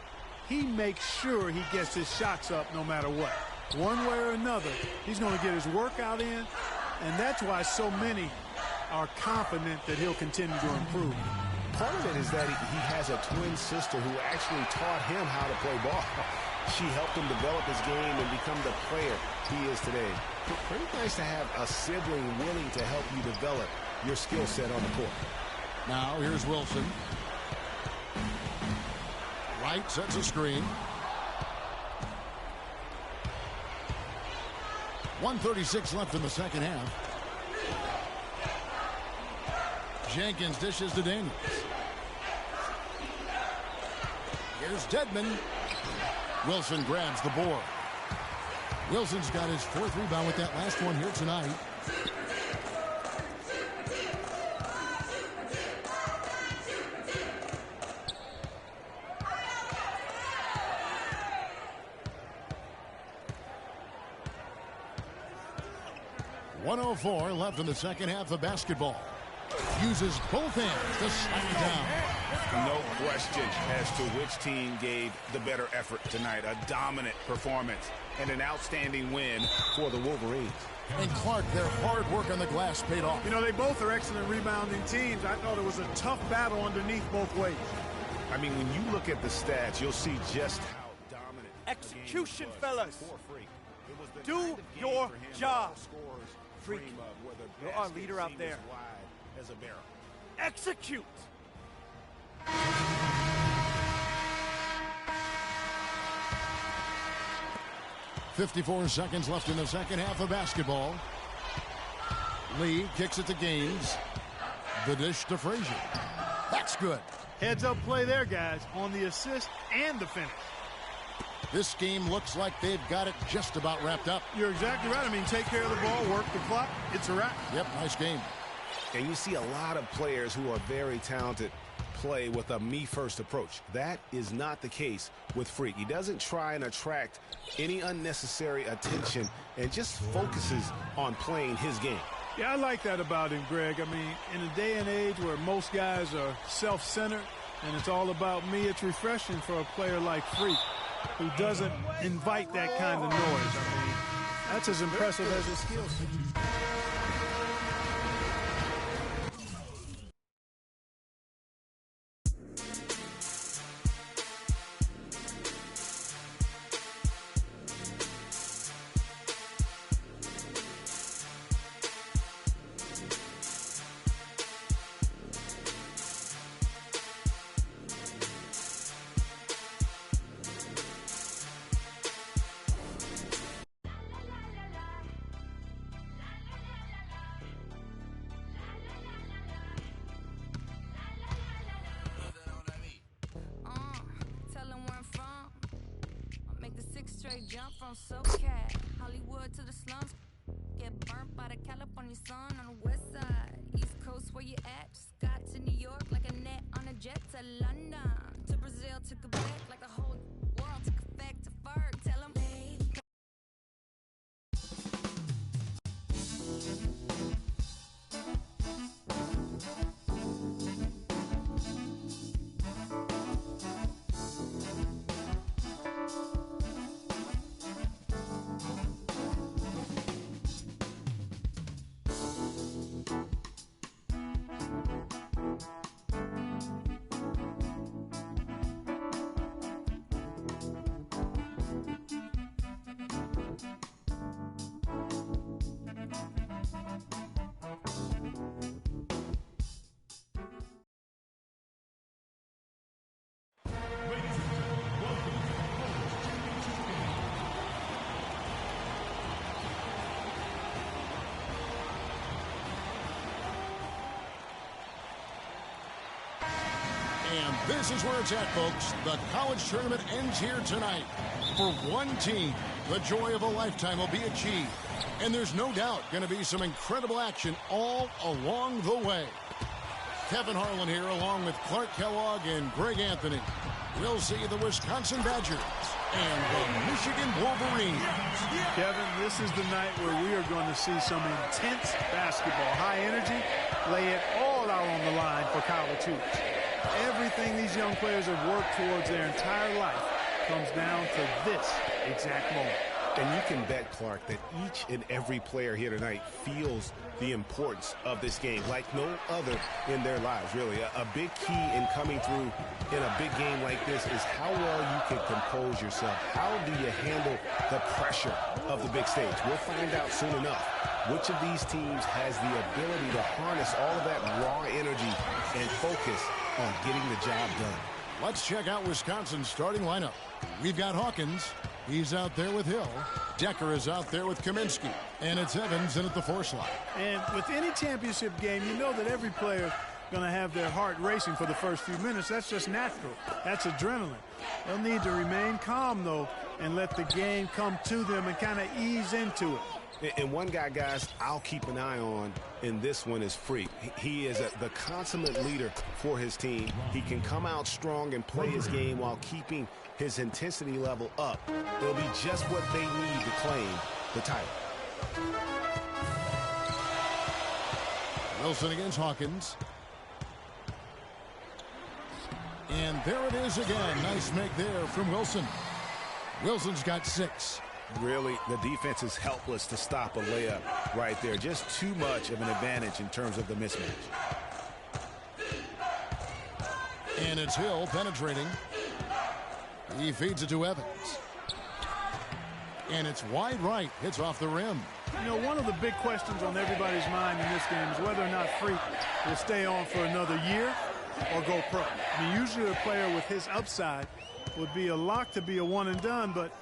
he makes sure he gets his shots up no matter what. One way or another, he's going to get his workout in, and that's why so many are confident that he'll continue to improve. Part of it is that he has a twin sister who actually taught him how to play ball. She helped him develop his game and become the player he is today. Pretty nice to have a sibling willing to help you develop your skill set on the court. Now here's Wilson. Wright sets a screen. 1:36 left in the second half. Jenkins dishes to Daniels. Here's Dedmon. Wilson grabs the board. Wilson's got his 4th rebound with that last one here tonight. .104 left in the second half of basketball. Uses both hands to slam it down. No question as to which team gave the better effort tonight. A dominant performance and an outstanding win for the Wolverines. And Clark, their hard work on the glass paid off. You know, they both are excellent rebounding teams. I thought it was a tough battle underneath both ways. I mean, when you look at the stats, you'll see just how dominant execution, fellas. Do your job. Freak, you're our leader out there. As a barrel. Execute. 54 seconds left in the second half of basketball. Lee kicks it to Gaines. The dish to Frazier. That's good. Heads up play there, guys, on the assist and the finish. This game looks like they've got it just about wrapped up. You're exactly right. I mean, take care of the ball, work the clock. It's a wrap. Yep, nice game. And you see a lot of players who are very talented play with a me-first approach. That is not the case with Freak. He doesn't try and attract any unnecessary attention and just focuses on playing his game. Yeah, I like that about him, Greg. I mean, in a day and age where most guys are self-centered and it's all about me, it's refreshing for a player like Freak who doesn't invite that kind of noise. I mean, that's as impressive as his skills. Jump from SoCal, Hollywood to the slums. Get burnt by the California sun on the west side. East Coast, where you at? Scott to New York, like a net on a jet to London. To Brazil, to Quebec, like the whole world took effect to Ferg. Tell them, And this is where it's at, folks. The college tournament ends here tonight. For one team, the joy of a lifetime will be achieved. And there's no doubt going to be some incredible action all along the way. Kevin Harlan here along with Clark Kellogg and Greg Anthony. We'll see the Wisconsin Badgers and the Michigan Wolverines. Kevin, this is the night where we are going to see some intense basketball. High energy, lay it all out on the line for college hoops. Everything these young players have worked towards their entire life comes down to this exact moment. And you can bet, Clark, that each and every player here tonight feels the importance of this game like no other in their lives, really. A big key in coming through in a big game like this is how well you can compose yourself. How do you handle the pressure of the big stage? We'll find out soon enough which of these teams has the ability to harness all of that raw energy and focus on getting the job done. Let's check out Wisconsin's starting lineup. We've got Hawkins. He's out there with Hill. Decker is out there with Kaminsky. And it's Evans in at the 4 slot. And with any championship game, you know that every player is going to have their heart racing for the first few minutes. That's just natural. That's adrenaline. They'll need to remain calm, though, and let the game come to them and kind of ease into it. And one guy, guys, I'll keep an eye on in this one is Freak. He is the consummate leader for his team. He can come out strong and play his game while keeping his intensity level up. It'll be just what they need to claim the title. Wilson against Hawkins. And there it is again. Nice make there from Wilson. Wilson's got 6. Really, the defense is helpless to stop a layup right there. Just too much of an advantage in terms of the mismatch. And it's Hill penetrating. He feeds it to Evans. And it's wide right. Hits off the rim. You know, one of the big questions on everybody's mind in this game is whether or not Freak will stay on for another year or go pro. I mean, usually a player with his upside would be a lock to be a one and done, but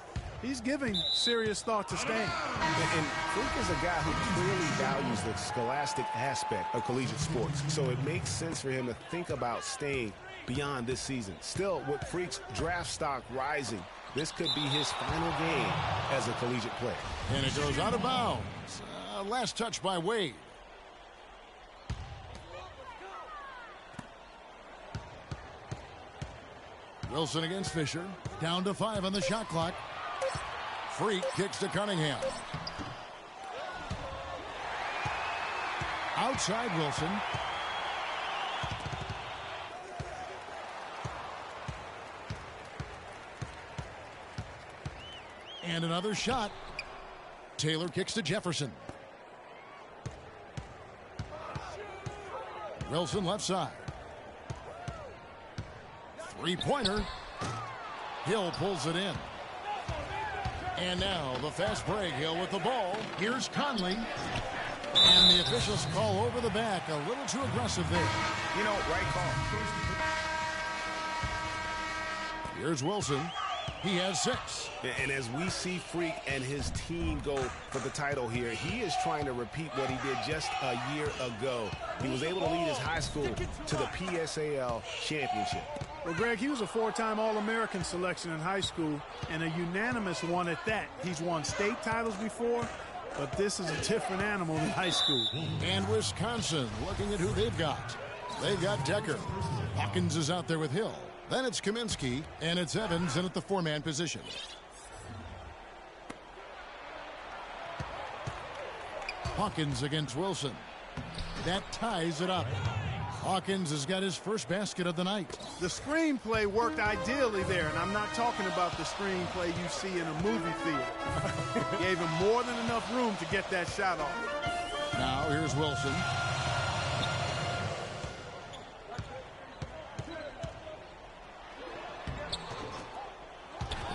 he's giving serious thought to staying. And Freak is a guy who clearly values the scholastic aspect of collegiate sports, so it makes sense for him to think about staying beyond this season. Still, with Freak's draft stock rising, this could be his final game as a collegiate player. And it goes out of bounds. Last touch by Wade. Wilson against Fisher. Down to 5 on the shot clock. Freak kicks to Cunningham. Outside Wilson. And another shot. Taylor kicks to Jefferson. Wilson left side. Three-pointer. Hill pulls it in. And now the fast break. Hill with the ball. Here's Conley. And the officials call over the back. A little too aggressive there. You know, right call. Here's Wilson. He has 6. And as we see Freak and his team go for the title here, he is trying to repeat what he did just a year ago. He was able to lead his high school to the PSAL championship. Well, Greg, he was a 4-time All-American selection in high school and a unanimous one at that. He's won state titles before, but this is a different animal than high school. And Wisconsin looking at who they've got. They've got Decker. Hawkins is out there with Hill. Then it's Kaminsky, and it's Evans in at the 4-man position. Hawkins against Wilson. That ties it up. Hawkins has got his first basket of the night. The screenplay worked ideally there, and I'm not talking about the screenplay you see in a movie theater. Gave him more than enough room to get that shot off. Now here's Wilson.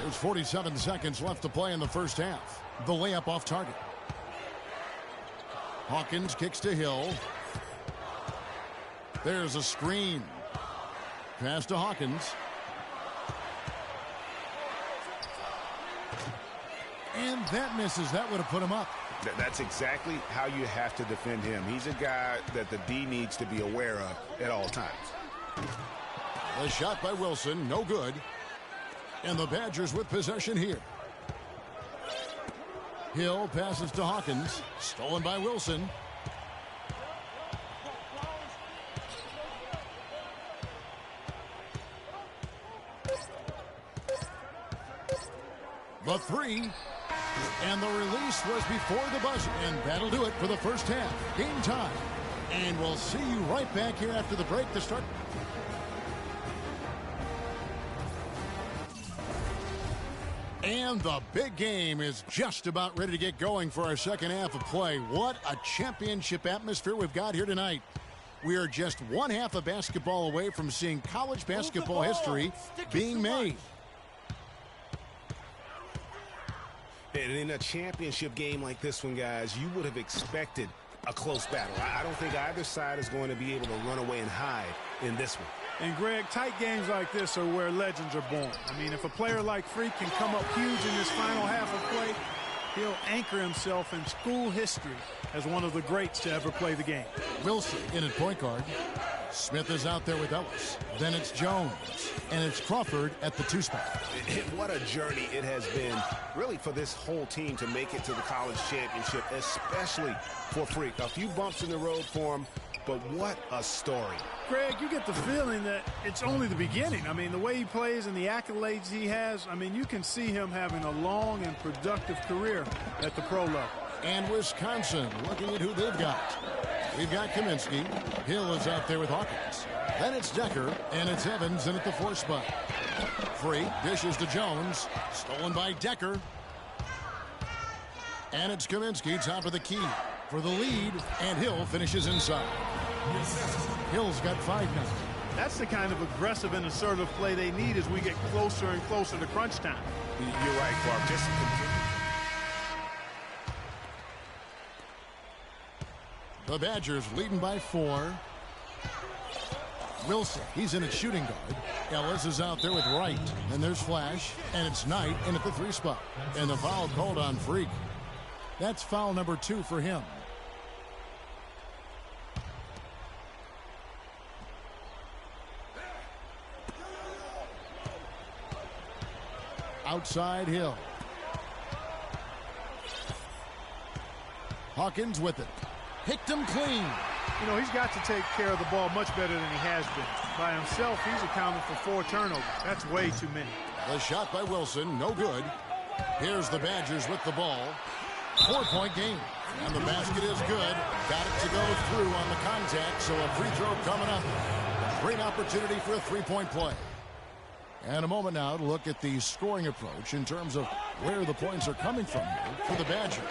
There's 47 seconds left to play in the first half. The layup off target. Hawkins kicks to Hill. There's a screen. Pass to Hawkins. And that misses. That would have put him up. That's exactly how you have to defend him. He's a guy that the D needs to be aware of at all times. The shot by Wilson, no good. And the Badgers with possession here. Hill passes to Hawkins. Stolen by Wilson. The 3. And the release was before the buzzer. And that'll do it for the first half. Game time. And we'll see you right back here after the break to start. And the big game is just about ready to get going for our second half of play. What a championship atmosphere we've got here tonight. We are just one half of basketball away from seeing college basketball history being made. And in a championship game like this one, guys, you would have expected a close battle. I don't think either side is going to be able to run away and hide in this one. And, Greg, tight games like this are where legends are born. I mean, if a player like Freak can come up huge in this final half of play, he'll anchor himself in school history as one of the greats to ever play the game. Wilson in at point guard. Smith is out there with Ellis. Then it's Jones. And it's Crawford at the 2 spot. What a journey it has been, really, for this whole team to make it to the college championship, especially for Freak. A few bumps in the road for him, but what a story. Greg, you get the feeling that it's only the beginning. I mean, the way he plays and the accolades he has, I mean, you can see him having a long and productive career at the pro level. And Wisconsin looking at who they've got. We've got Kaminsky. Hill is out there with Hawkins. Then it's Decker, and it's Evans in at the 4 spot. Free dishes to Jones. Stolen by Decker. And it's Kaminsky, top of the key for the lead, and Hill finishes inside. Hill's got 5 now. That's the kind of aggressive and assertive play they need as we get closer and closer to crunch time. You're right, Clark. Just continue. The Badgers leading by 4. Wilson, he's in at shooting guard. Ellis is out there with Wright. And there's Flash, and it's Knight in at the 3 spot. And the foul called on Freak. That's foul number 2 for him. Outside Hill. Hawkins with it. Picked him clean. You know, he's got to take care of the ball much better than he has been. By himself, he's accounted for 4 turnovers. That's way too many. The shot by Wilson, no good. Here's the Badgers with the ball. 4-point game. And the basket is good. Got it to go through on the contact, so a free throw coming up. A great opportunity for a 3-point play. And a moment now to look at the scoring approach in terms of where the points are coming from here for the Badgers.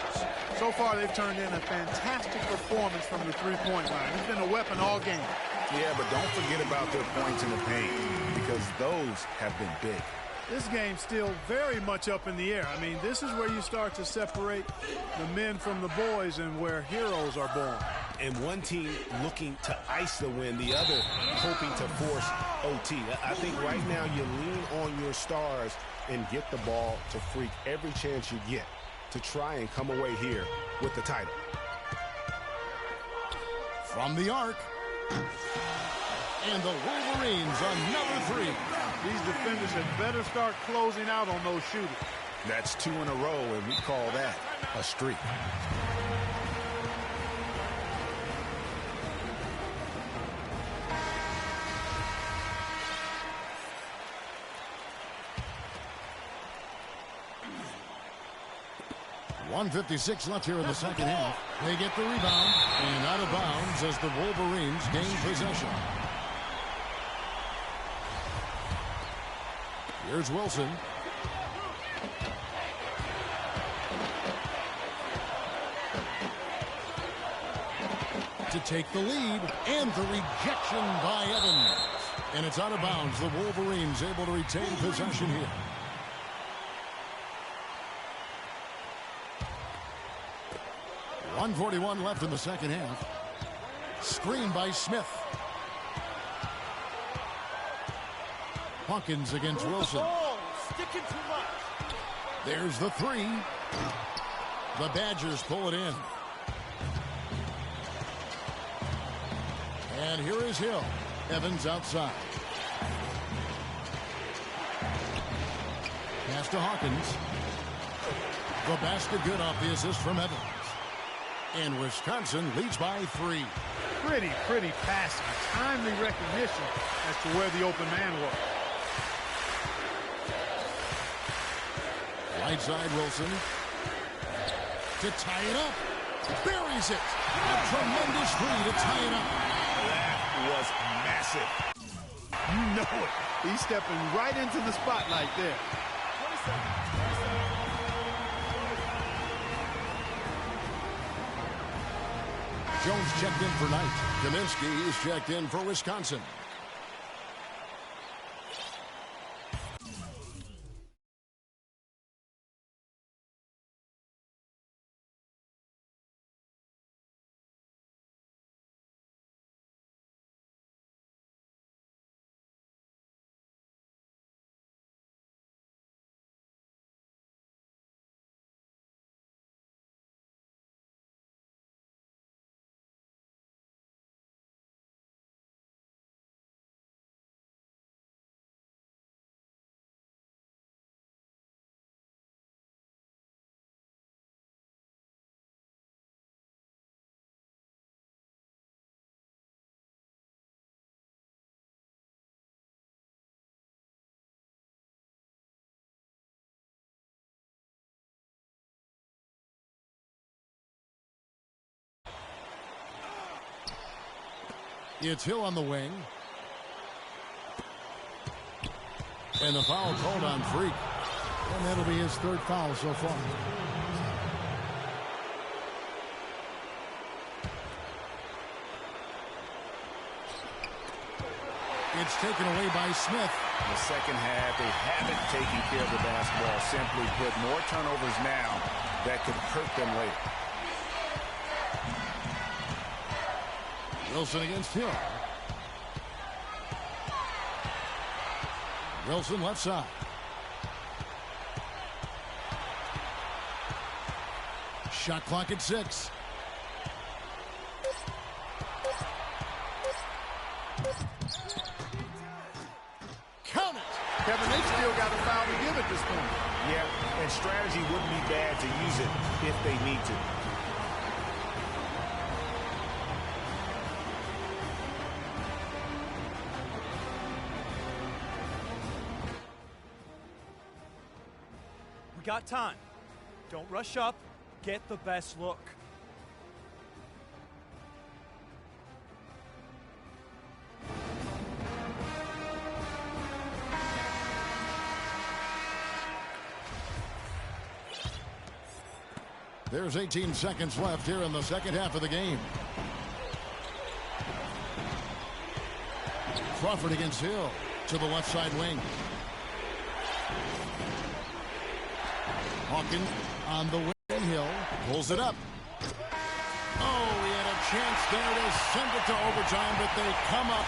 So far, they've turned in a fantastic performance from the 3-point line. It's been a weapon all game. Yeah, but don't forget about their points in the paint, because those have been big. This game's still very much up in the air. I mean, this is where you start to separate the men from the boys and where heroes are born. And one team looking to ice the win, the other hoping to force OT. I think right now you lean on your stars and get the ball to Freak every chance you get to try and come away here with the title. From the arc. And the Wolverines, another 3. These defenders had better start closing out on those shooters. That's 2 in a row, and we call that a streak. .156 left here in the second half. They get the rebound and out of bounds as the Wolverines gain possession. Here's Wilson. To take the lead, and the rejection by Evans. And it's out of bounds. The Wolverines able to retain possession here. .141 left in the second half. Screen by Smith. Hawkins against Wilson. Sticking too much. There's the 3. The Badgers pull it in. And here is Hill. Evans outside. Pass to Hawkins. The basket good off the assist from Evans. And Wisconsin leads by 3. Pretty passing. Timely recognition as to where the open man was. Right side Wilson. To tie it up. Buries it. A tremendous 3 to tie it up. That was massive. You know it. He's stepping right into the spotlight there. 27. Jones checked in for Knight. Kaminsky is checked in for Wisconsin. It's Hill on the wing. And the foul called on Freak. And that'll be his third foul so far. It's taken away by Smith. In the second half, they haven't taken care of the basketball. Simply put, more turnovers now that could hurt them later. Wilson against Hill. Wilson left side. Shot clock at 6. Count it. Kevin, they still got a foul to give at this point. Yeah, and strategy wouldn't be bad to use it if they need to. We got time. Don't rush up. Get the best look. There's 18 seconds left here in the second half of the game. Crawford against Hill to the left side wing. Hawkins on the wing. Hill pulls it up. Oh, he had a chance there to send it to overtime, but they come up.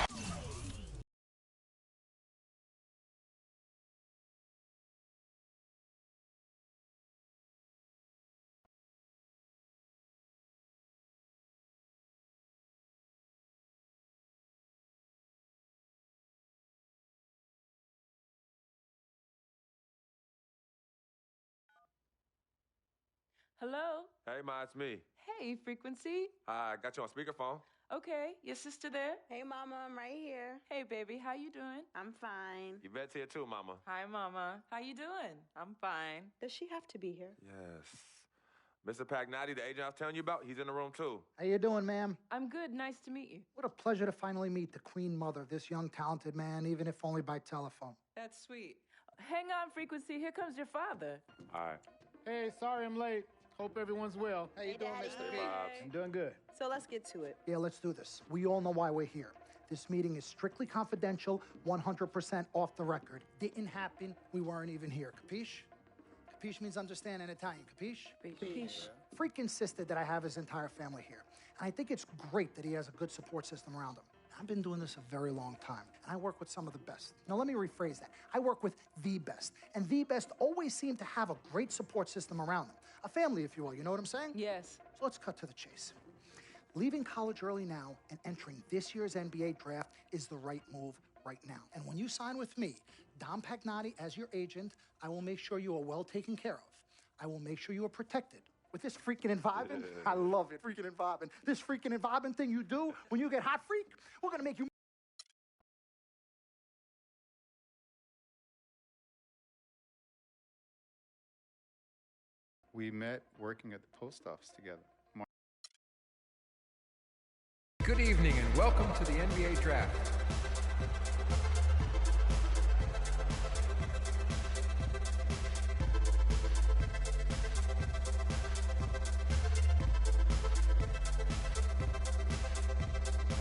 Hello? Hey, Ma, it's me. Hey, Frequency. I got you on speakerphone. Okay, your sister there? Hey, Mama, I'm right here. Hey, baby, how you doing? I'm fine. Yvette's here too, Mama. Hi, Mama. How you doing? I'm fine. Does she have to be here? Yes. Mr. Pagnotti, the agent I was telling you about, he's in the room too. How you doing, ma'am? I'm good. Nice to meet you. What a pleasure to finally meet the queen mother of this young, talented man, even if only by telephone. That's sweet. Hang on, Frequency. Here comes your father. All right. Hey, sorry I'm late. Hope everyone's well. How you doing, Mr. P? I'm doing good. So let's get to it. Yeah, let's do this. We all know why we're here. This meeting is strictly confidential, 100% off the record. Didn't happen. We weren't even here. Capiche? Capiche means understand in Italian. Capiche? Capiche. Freak insisted that I have his entire family here. And I think it's great that he has a good support system around him. I've been doing this a very long time, and I work with some of the best. Now, let me rephrase that. I work with the best, and the best always seem to have a great support system around them. A family, if you will. You know what I'm saying? Yes. So let's cut to the chase. Leaving college early now and entering this year's NBA draft is the right move right now. And when you sign with me, Dom Pagnotti, as your agent, I will make sure you are well taken care of. I will make sure you are protected. With this freaking and vibing, I love it, freaking and vibing. This freaking and vibing thing you do when you get hot, freak, we're gonna make you. We met working at the post office together. Good evening and welcome to the NBA Draft.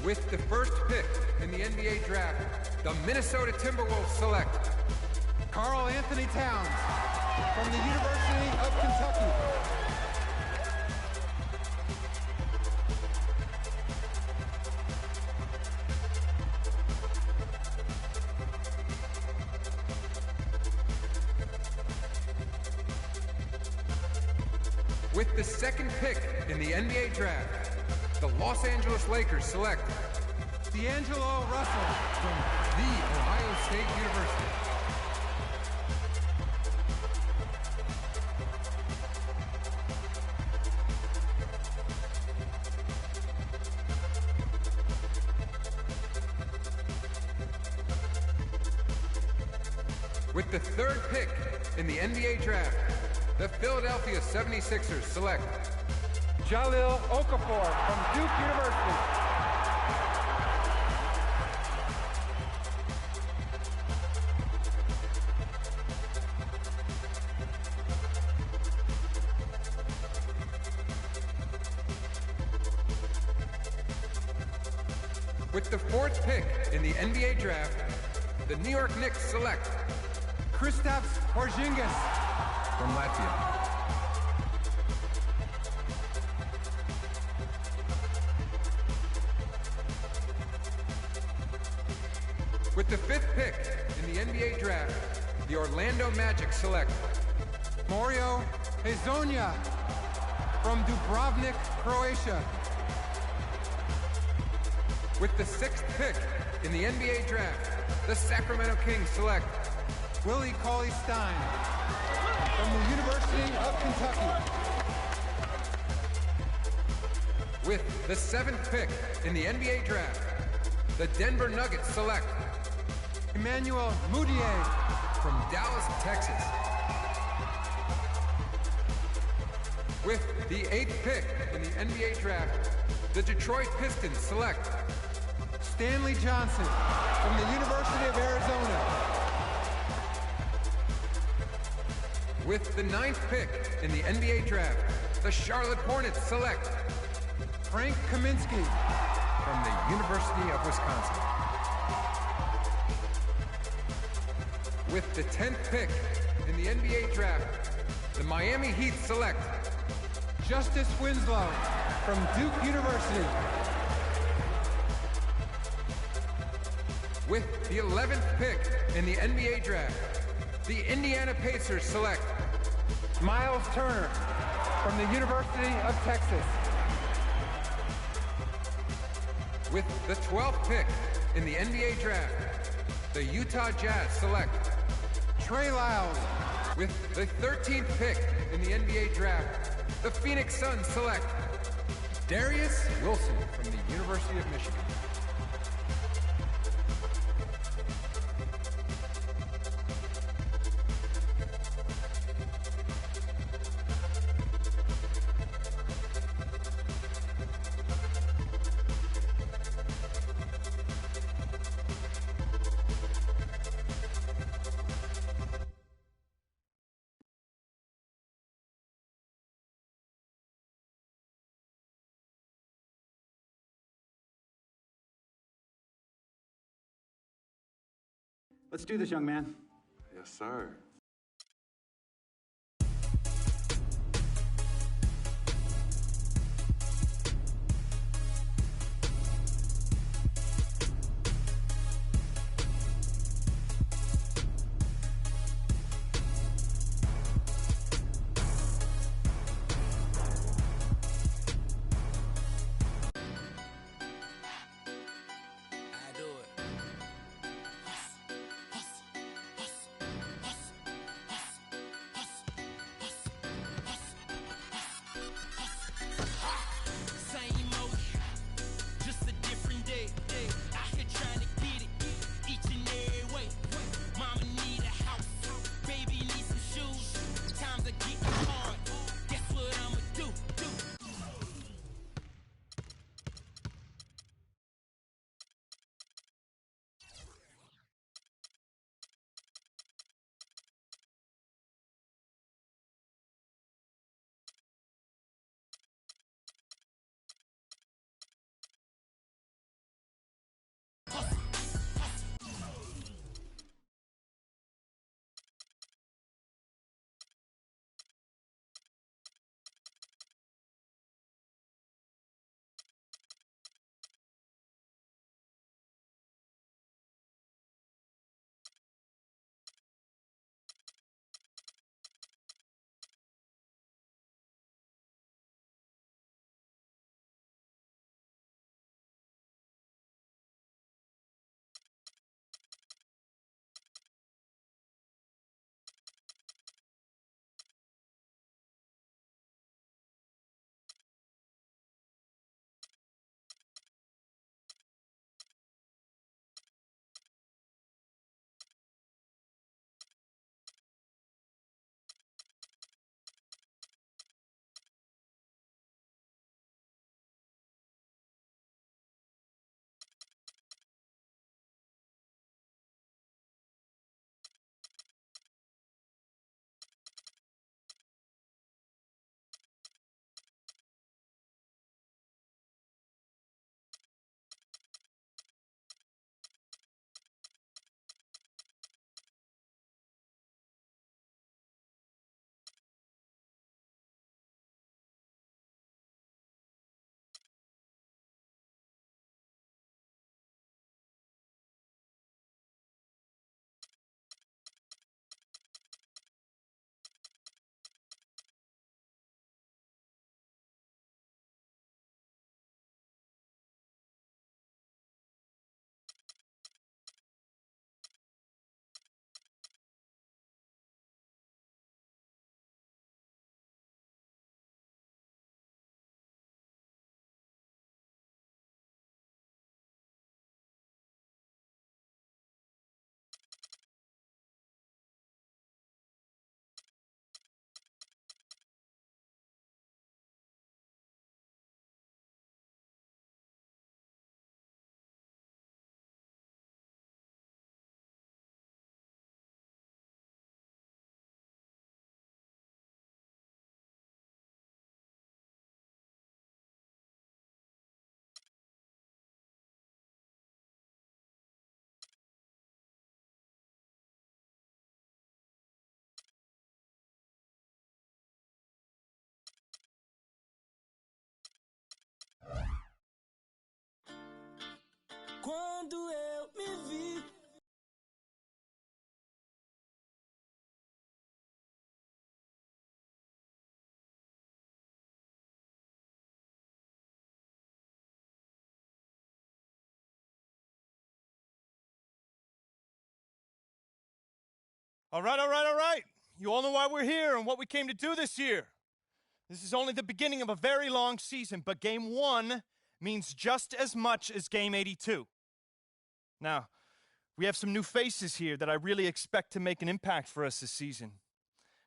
With the first pick in the NBA draft, the Minnesota Timberwolves select Karl Anthony Towns from the University of Kentucky. With the second pick in the NBA draft, the Los Angeles Lakers select D'Angelo Russell from The Ohio State University. With the third pick in the NBA draft, the Philadelphia 76ers select Jahlil Okafor from Duke University. With the fourth pick in the NBA draft, the New York Knicks select Kristaps Porzingis from Latvia. With the fifth pick in the NBA draft, the Orlando Magic select Mario Hezonja from Dubrovnik, Croatia. With the sixth pick in the NBA draft, the Sacramento Kings select Willie Cauley-Stein from the University of Kentucky. With the seventh pick in the NBA draft, the Denver Nuggets select Emmanuel Mudiay from Dallas, Texas. With the eighth pick in the NBA draft, the Detroit Pistons select Stanley Johnson from the University of Arizona. With the ninth pick in the NBA draft, the Charlotte Hornets select Frank Kaminsky from the University of Wisconsin. With the 10th pick in the NBA draft, the Miami Heat select Justice Winslow from Duke University. With the 11th pick in the NBA draft, the Indiana Pacers select Miles Turner from the University of Texas. With the 12th pick in the NBA draft, the Utah Jazz select Trey Lyles. With the 13th pick in the NBA draft, the Phoenix Suns select Darius Wilson from the University of Michigan. Let's do this, young man. Yes, sir. All right. You all know why we're here and what we came to do this year. This is only the beginning of a very long season, but Game 1 means just as much as Game 82. Now, we have some new faces here that I really expect to make an impact for us this season.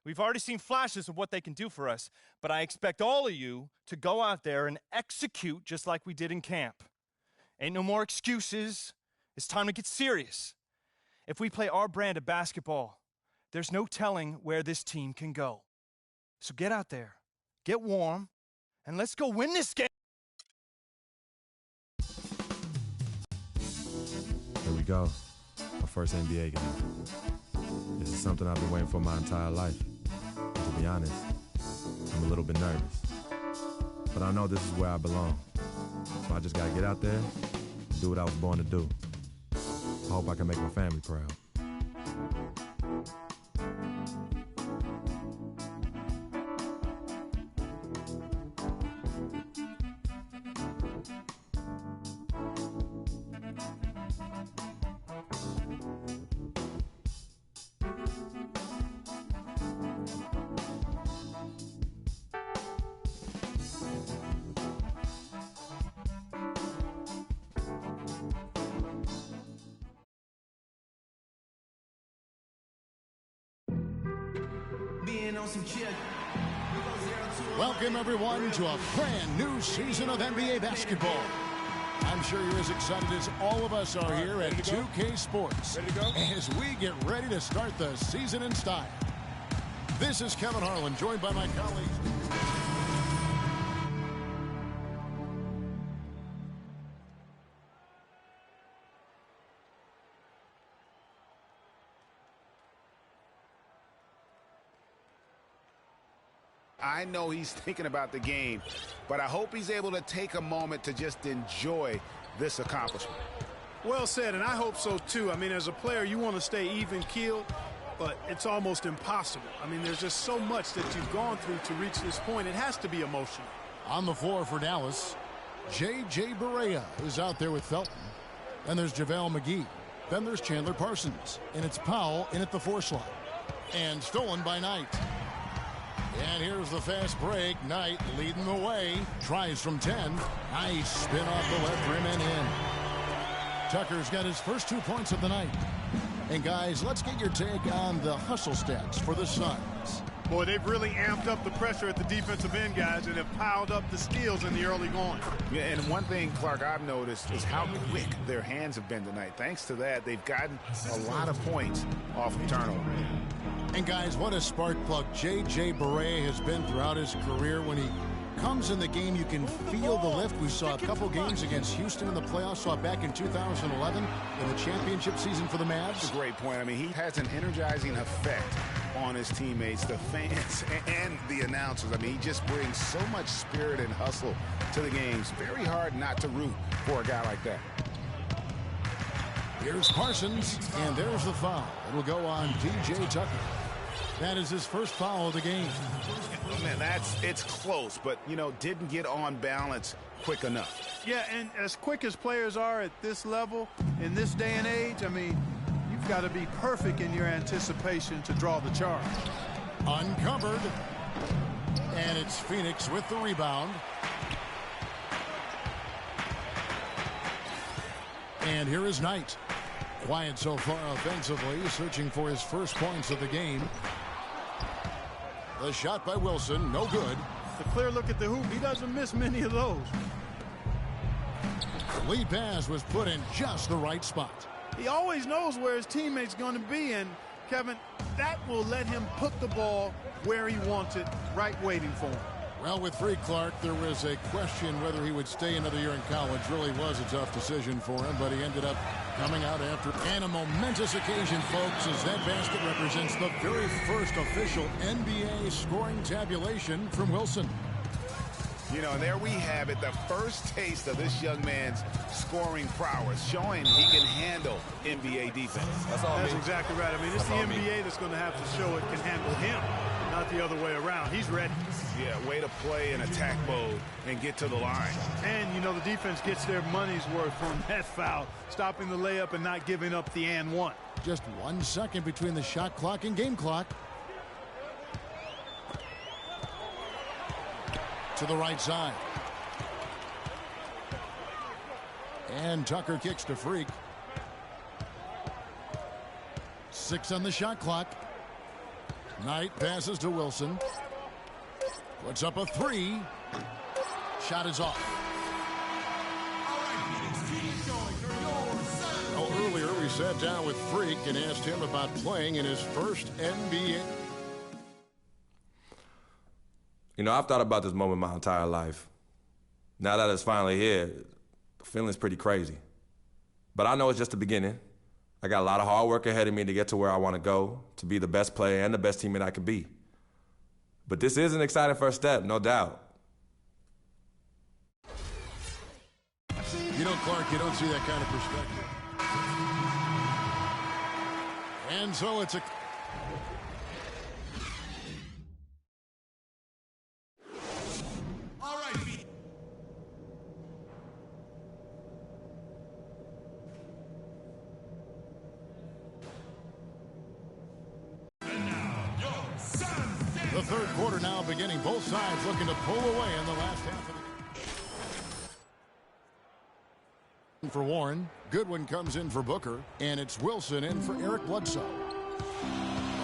We've already seen flashes of what they can do for us, but I expect all of you to go out there and execute just like we did in camp. Ain't no more excuses. It's time to get serious. If we play our brand of basketball, there's no telling where this team can go. So get out there, get warm, and let's go win this game. Here we go. My first NBA game. This is something I've been waiting for my entire life. To be honest, I'm a little bit nervous. But I know this is where I belong. So I just gotta get out there and do what I was born to do. I hope I can make my family proud. Welcome, everyone, to a brand new season of NBA basketball. I'm sure you're as excited as all of us are here at 2K Sports as we get ready to start the season in style. This is Kevin Harlan, joined by my colleagues. I know he's thinking about the game, but I hope he's able to take a moment to just enjoy this accomplishment. Well said, and I hope so too. I mean, as a player, you want to stay even-keeled, but it's almost impossible. I mean, there's just so much that you've gone through to reach this point. It has to be emotional. On the floor for Dallas, J.J. Barea is out there with Felton. Then there's JaVale McGee. Then there's Chandler Parsons. And it's Powell in at the 4 slot. And stolen by Knight. And here's the fast break. Knight leading the way. Tries from 10. Nice spin off the left rim and in. Tucker's got his first 2 points of the night. And guys, let's get your take on the hustle stats for the Suns. Boy, they've really amped up the pressure at the defensive end, guys, and have piled up the steals in the early going. Yeah, and one thing, Clark, I've noticed is how quick their hands have been tonight. Thanks to that, they've gotten a lot of points off of turnover. And guys, what a spark plug J.J. Barea has been throughout his career. When he comes in the game, you can feel the lift. We saw a couple games against Houston in the playoffs, saw back in 2011 in the championship season for the Mavs. That's a great point. I mean, he has an energizing effect on his teammates, the fans, and the announcers. I mean, he just brings so much spirit and hustle to the games. Very hard not to root for a guy like that. Here's Parsons, and there's the foul. It'll go on P.J. Tucker. That is his first foul of the game. Man, it's close, but, you know, didn't get on balance quick enough. Yeah, and as quick as players are at this level, in this day and age, I mean, you've got to be perfect in your anticipation to draw the charge. Uncovered. And it's Phoenix with the rebound. And here is Knight. Quiet so far offensively, searching for his first points of the game. The shot by Wilson, no good. The clear look at the hoop, he doesn't miss many of those. The lead pass was put in just the right spot. He always knows where his teammate's going to be, and Kevin, that will let him put the ball where he wants it, right waiting for him. Well, with Freak Clark, there was a question whether he would stay another year in college. Really was a tough decision for him, but he ended up coming out after. And a momentous occasion, folks, as that basket represents the very first official NBA scoring tabulation from Wilson. You know, there we have it, the first taste of this young man's scoring prowess, showing he can handle NBA defense. That's exactly right. I mean, it's the NBA that's going to have to show it can handle him. not the other way around. He's ready. Yeah, way to play in attack mode and get to the line. And, you know, the defense gets their money's worth on that foul, stopping the layup and not giving up the and one. Just 1 second between the shot clock and game clock. To the right side. And Tucker kicks to Freak. 6 on the shot clock. Knight passes to Wilson. Puts up a 3. Shot is off. Well, earlier we sat down with Freak and asked him about playing in his first NBA. You know, I've thought about this moment my entire life. Now that it's finally here, the feeling's pretty crazy. But I know it's just the beginning. I got a lot of hard work ahead of me to get to where I want to go, to be the best player and the best teammate I can be. But this is an exciting first step, no doubt. You know, Clark, you don't see that kind of perspective. And so it's a... All right, B. The third quarter now beginning. Both sides looking to pull away in the last half of the game. For Warren, Goodwin comes in for Booker, and it's Wilson in for Eric Bledsoe.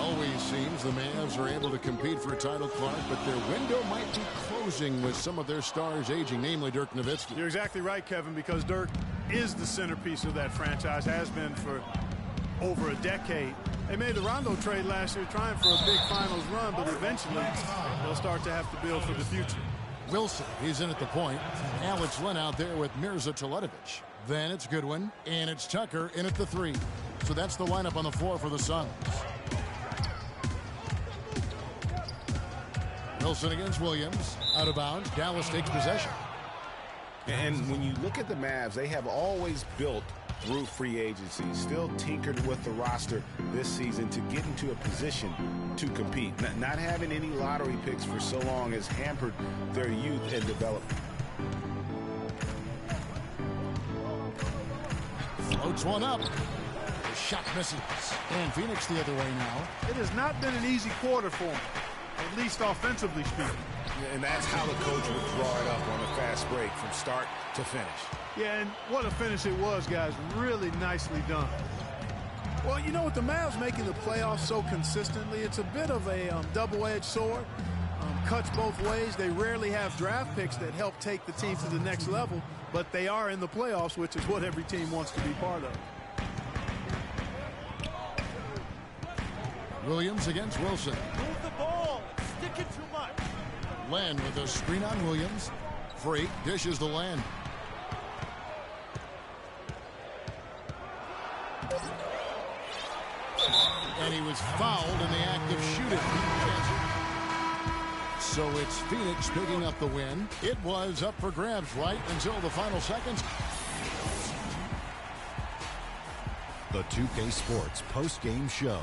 Always seems the Mavs are able to compete for a title, Clark, but their window might be closing with some of their stars aging, namely Dirk Nowitzki. You're exactly right, Kevin, because Dirk is the centerpiece of that franchise, has been for over a decade. They made the Rondo trade last year trying for a big finals run, but eventually they'll start to have to build for the future. Wilson, he's in at the point. Alex Len out there with Mirza Teletovic. Then it's Goodwin, and it's Tucker in at the 3. So that's the lineup on the floor for the Suns. Wilson against Williams. Out of bounds. Dallas takes possession. And when you look at the Mavs, they have always built through free agency, still tinkered with the roster this season to get into a position to compete. Not having any lottery picks for so long has hampered their youth and development. Floats one up. The shot misses. And Phoenix the other way now. It has not been an easy quarter for them, at least offensively speaking. And that's how the coach would draw it up on a fast break from start to finish. Yeah, and what a finish it was, guys. Really nicely done. Well, you know, with the Mavs making the playoffs so consistently, it's a bit of a double-edged sword. Cuts both ways. They rarely have draft picks that help take the team to the next level, but they are in the playoffs, which is what every team wants to be part of. Williams against Wilson. Move the ball. Stick it too much. Len with a screen on Williams. Freak dishes the Len. And he was fouled in the act of shooting. So it's Phoenix picking up the win. It was up for grabs right until the final seconds. The 2K Sports post-game show.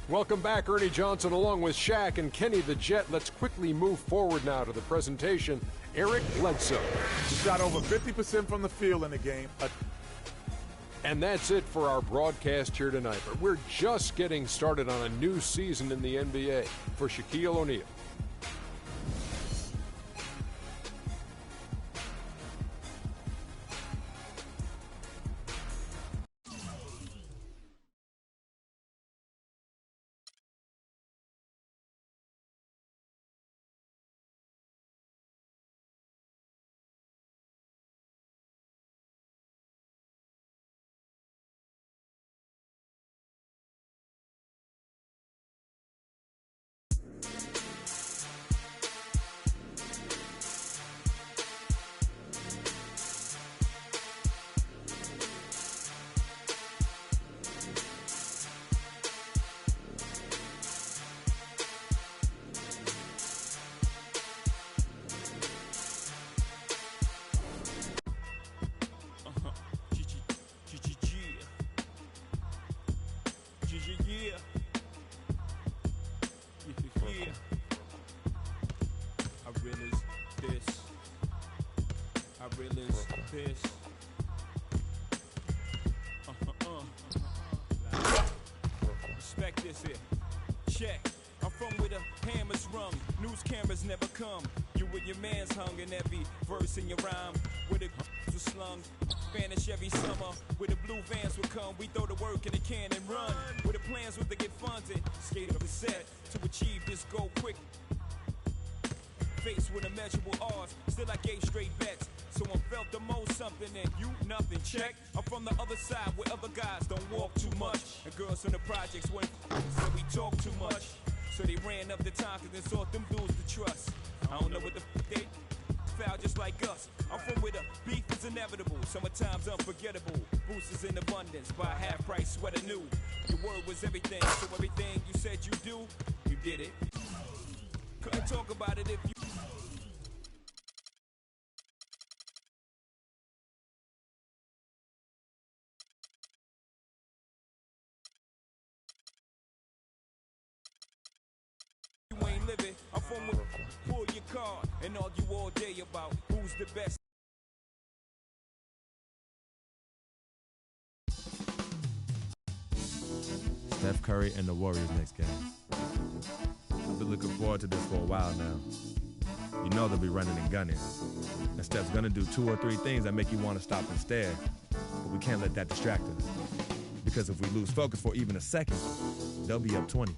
Welcome back, Ernie Johnson, along with Shaq and Kenny the Jet. Let's quickly move forward now to the presentation. Eric Bledsoe. He shot over 50% from the field in the game. And that's it for our broadcast here tonight. But we're just getting started on a new season in the NBA. For Shaquille O'Neal. realest fish. Respect this here. Check. I'm from where the hammers rung. News cameras never come. You and your man's hung in every verse in your rhyme. Where the was slung. Spanish every summer. Where the blue vans would come. We throw the work in the can and run. Where the plans were to get funded. Skate up a set to achieve this goal quick. Faced with immeasurable odds. Still I gave straight bets. Someone felt the most something and you nothing. Check. I'm from the other side where other guys don't walk too much. And girls from the projects went said we talk too much. So they ran up the time cause they thought them dudes to trust. I don't know what the they foul just like us. I'm from where the beef is inevitable. Summertime's unforgettable. Boosters in abundance. Buy half price sweater new. Your word was everything. So everything you said you do, you did it. Couldn't talk about it if you ain't living. I'm from where pull your card and argue all day about who's the best. Steph Curry and the Warriors next game. I've been looking forward to this for a while now. You know they'll be running and gunning. And Steph's gonna do 2 or 3 things that make you want to stop and stare. But we can't let that distract us. Because if we lose focus for even a second, they'll be up 20.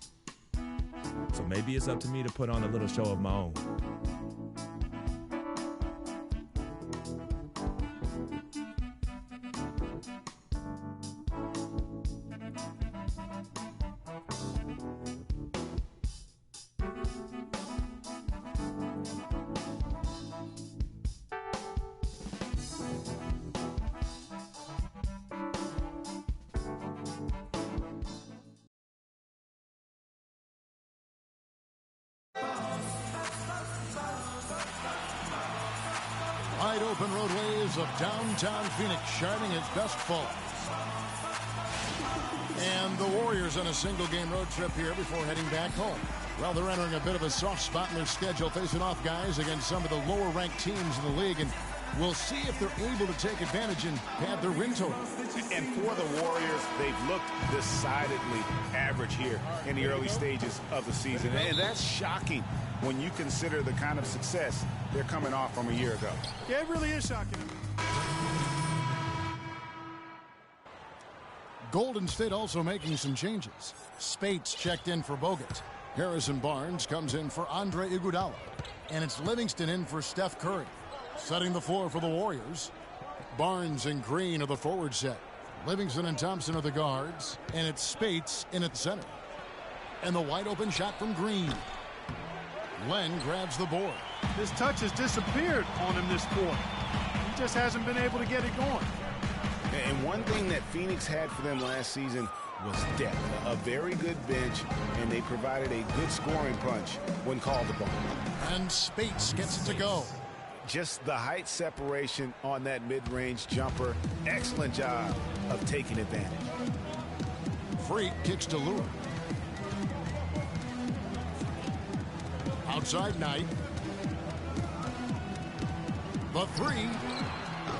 So maybe it's up to me to put on a little show of my own. Wide open roadways of downtown Phoenix shining as dusk falls. And the Warriors on a single-game road trip here before heading back home. Well, they're entering a bit of a soft spot in their schedule, facing off guys against some of the lower-ranked teams in the league, and we'll see if they're able to take advantage and pad their win total. And for the Warriors, they've looked decidedly average here in the early stages of the season, and that's shocking when you consider the kind of success they're coming off from a year ago. Yeah, it really is shocking. Golden State also making some changes. Spates checked in for Bogut. Harrison Barnes comes in for Andre Iguodala. And it's Livingston in for Steph Curry. Setting the floor for the Warriors. Barnes and Green are the forward set. Livingston and Thompson are the guards. And it's Spates in at the center. And the wide open shot from Green. Len grabs the board. His touch has disappeared on him this quarter. He just hasn't been able to get it going. And one thing that Phoenix had for them last season was depth. A very good bench, and they provided a good scoring punch when called upon. And Spates gets it to go. Just the height separation on that mid-range jumper. Excellent job of taking advantage. Freak kicks to Lure. Outside Knight. The three.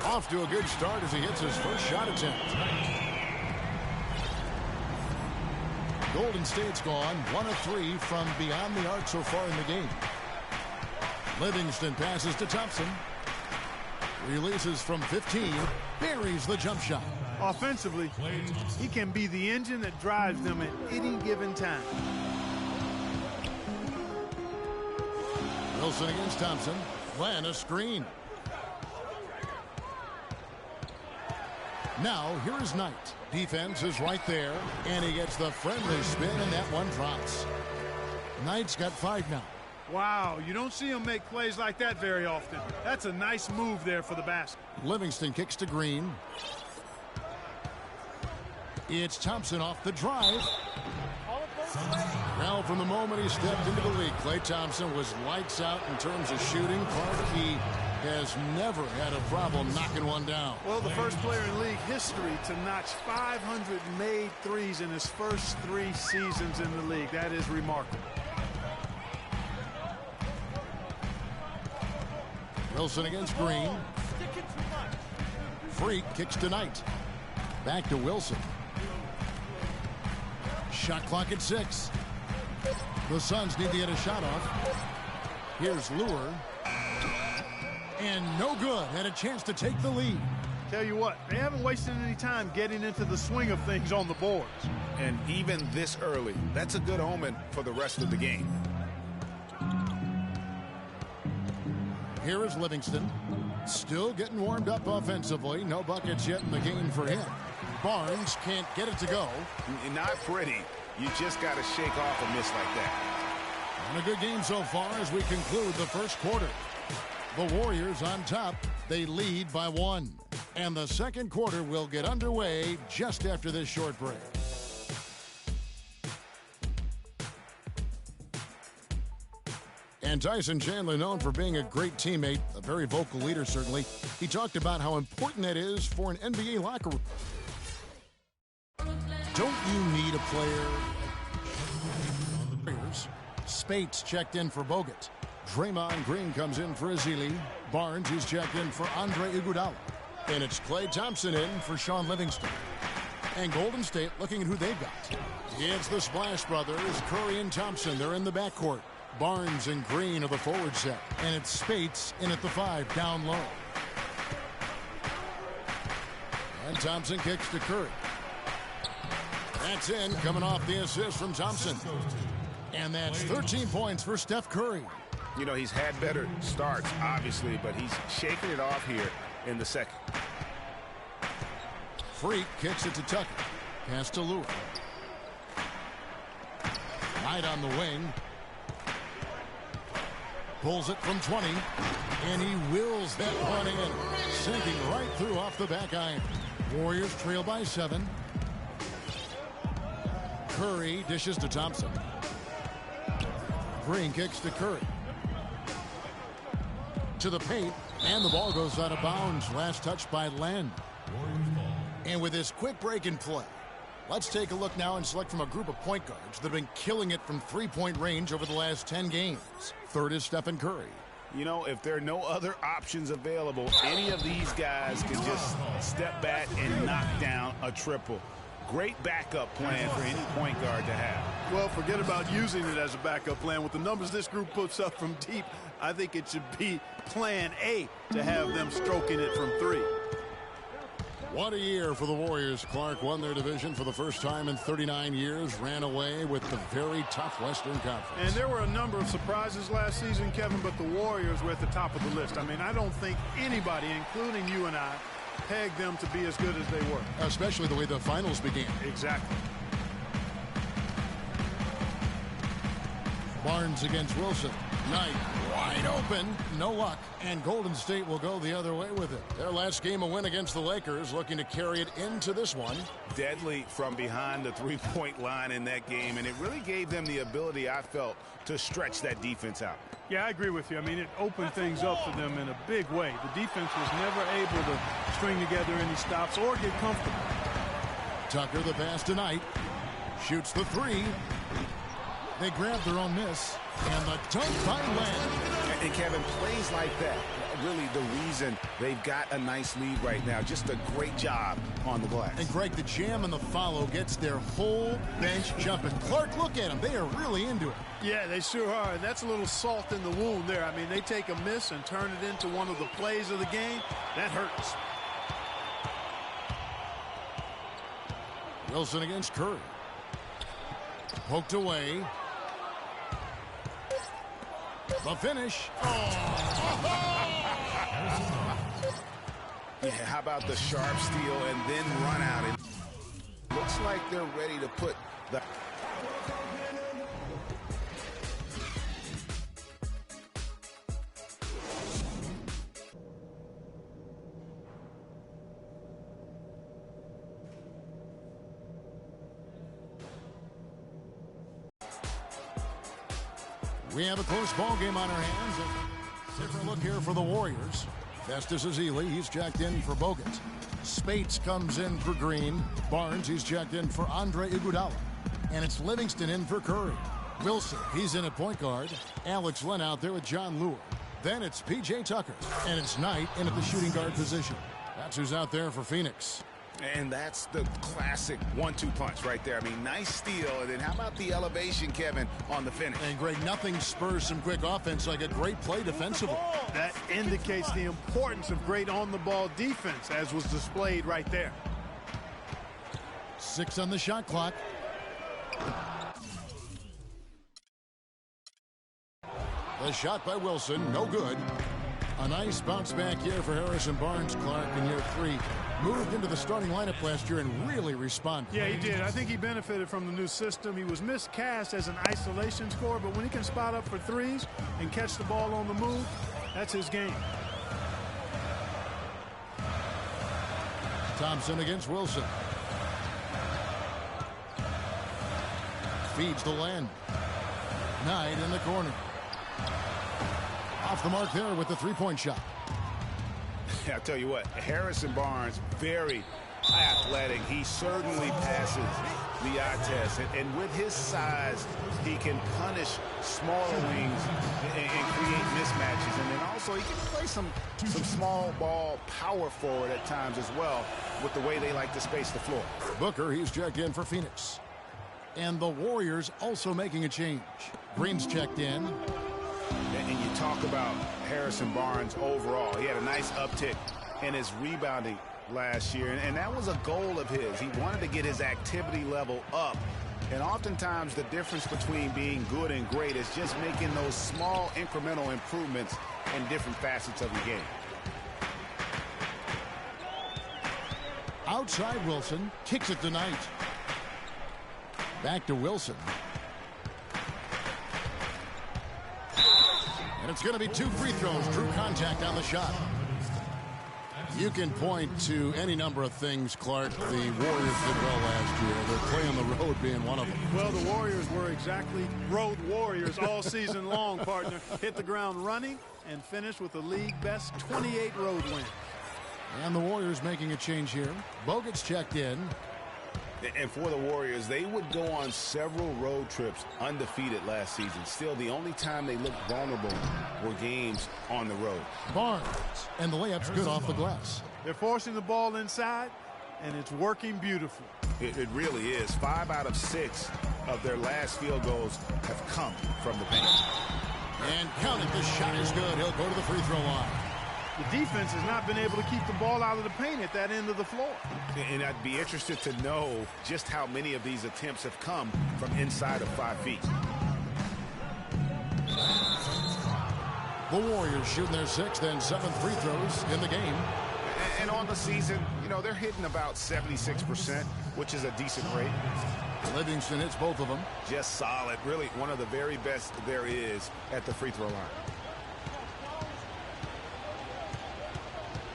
Off to a good start as he hits his first shot attempt. Golden State's gone 1 of 3 from beyond the arc so far in the game. Livingston passes to Thompson. Releases from 15. Buries the jump shot. Offensively, he can be the engine that drives them at any given time. Wilson against Thompson. Len a screen. Now, here is Knight. Defense is right there, and he gets the friendly spin, and that one drops. Knight's got 5 now. Wow, you don't see him make plays like that very often. That's a nice move there for the basket. Livingston kicks to Green. It's Thompson off the drive. Now, from the moment he stepped into the league, Klay Thompson was lights out in terms of shooting. Clark, he has never had a problem knocking one down. Well, the first player in league history to notch 500 made threes in his first 3 seasons in the league. That is remarkable. Wilson against Green. Freak kicks to Knight. Back to Wilson. Shot clock at 6. The Suns need to get a shot off. Here's Lure. And no good. Had a chance to take the lead. Tell you what, they haven't wasted any time getting into the swing of things on the boards. And even this early, that's a good omen for the rest of the game. Here is Livingston. Still getting warmed up offensively. No buckets yet in the game for him. Barnes can't get it to go. Not pretty. You just got to shake off a miss like that. And a good game so far as we conclude the first quarter. The Warriors on top. They lead by 1. And the second quarter will get underway just after this short break. And Tyson Chandler, known for being a great teammate, a very vocal leader certainly, he talked about how important that is for an NBA locker room. Don't you need a player? Spates checked in for Bogut. Draymond Green comes in for Ezeli. Barnes, he's checked in for Andre Iguodala. And it's Klay Thompson in for Sean Livingston. And Golden State looking at who they've got. It's the Splash Brothers, Curry and Thompson. They're in the backcourt. Barnes and Green are the forward set. And it's Spates in at the 5, down low. And Thompson kicks to Curry. That's in, coming off the assist from Thompson. And that's 13 points for Steph Curry. You know, he's had better starts, obviously, but he's shaking it off here in the second. Freak kicks it to Tucker. Pass to Lure. Knight on the wing. Pulls it from 20. And he wills that one in. Sinking right through off the back iron. Warriors trail by 7. Curry dishes to Thompson. Green kicks to Curry. To the paint, and the ball goes out of bounds. Last touch by Len. And with this quick break in play, let's take a look now and select from a group of point guards that have been killing it from three-point range over the last 10 games. Third is Stephen Curry. You know, if there are no other options available, any of these guys can just step back and knock down a triple. Great backup plan for any point guard to have. Well, forget about using it as a backup plan. With the numbers this group puts up from deep, I think it should be plan A to have them stroking it from 3. What a year for the Warriors. Clark won their division for the first time in 39 years, ran away with the very tough Western Conference. And there were a number of surprises last season, Kevin, but the Warriors were at the top of the list. I mean, I don't think anybody, including you and I, pegged them to be as good as they were. Especially the way the finals began. Exactly. Barnes against Wilson. Knight wide open. No luck. And Golden State will go the other way with it. Their last game, a win against the Lakers, looking to carry it into this one. Deadly from behind the three-point line in that game, and it really gave them the ability, I felt, to stretch that defense out. Yeah, I agree with you. I mean, it opened things up for them in a big way. The defense was never able to string together any stops or get comfortable. Tucker, the pass tonight. Shoots the 3. They grab their own miss. And the dunk by Len. And Kevin, plays like that, really the reason they've got a nice lead right now. Just a great job on the glass. And Greg, the jam and the follow gets their whole bench jumping. Clark, look at them. They are really into it. Yeah, they sure are. And that's a little salt in the wound there. I mean, they take a miss and turn it into one of the plays of the game. That hurts. Wilson against Curry. Poked away. The finish. Yeah, how about the sharp steal and then run out? It looks like they're ready to put the... We have a close ball game on our hands. A different look here for the Warriors. Festus Ezeli, he's checked in for Bogut. Spates comes in for Green. Barnes, he's checked in for Andre Iguodala. And it's Livingston in for Curry. Wilson, he's in at point guard. Alex Len out there with John Lure. Then it's P.J. Tucker. And it's Knight in at the shooting guard position. who's out there for Phoenix. And that's the classic 1-2 punch right there. I mean, nice steal. And then how about the elevation, Kevin, on the finish? And Greg, nothing spurs some quick offense like a great play defensively. That indicates the importance of great on-the-ball defense, as was displayed right there. 6 on the shot clock. The shot by Wilson, no good. A nice bounce back year for Harrison Barnes, Clark, in year 3. Moved into the starting lineup last year and really responded. Yeah, he did. I think he benefited from the new system. He was miscast as an isolation scorer, but when he can spot up for threes and catch the ball on the move, that's his game. Thompson against Wilson. Feeds to Len. Knight in the corner. Off the mark there with the three-point shot. I tell you what, Harrison Barnes, very athletic. He certainly passes the eye test. And with his size, he can punish smaller wings and create mismatches. And then also he can play some small ball power forward at times as well with the way they like to space the floor. Booker, he's checked in for Phoenix. And the Warriors also making a change. Green's checked in. And you talk about Harrison Barnes overall. He had a nice uptick in his rebounding last year, and that was a goal of his. He wanted to get his activity level up, and oftentimes the difference between being good and great is just making those small incremental improvements in different facets of your game. Outside Wilson, kicks it to Knight. Back to Wilson. And it's going to be 2 free throws. Drew contact on the shot. You can point to any number of things, Clark. The Warriors did well last year. Their play on the road being one of them. Well, the Warriors were exactly road warriors all season long, partner. Hit the ground running and finished with the league best 28 road wins. And the Warriors making a change here. Bogut's checked in. And for the Warriors, they would go on several road trips undefeated last season. Still, the only time they looked vulnerable were games on the road. Barnes, and the layup's good off the glass. They're forcing the ball inside, and it's working beautifully. It really is. 5 out of 6 of their last field goals have come from the paint. And count it, the shot is good. He'll go to the free throw line. The defense has not been able to keep the ball out of the paint at that end of the floor. And I'd be interested to know just how many of these attempts have come from inside of 5 feet. The Warriors shooting their 6th and 7th free throws in the game. And on the season, you know, they're hitting about 76%, which is a decent rate. Livingston hits both of them. Just solid. Really one of the very best there is at the free throw line.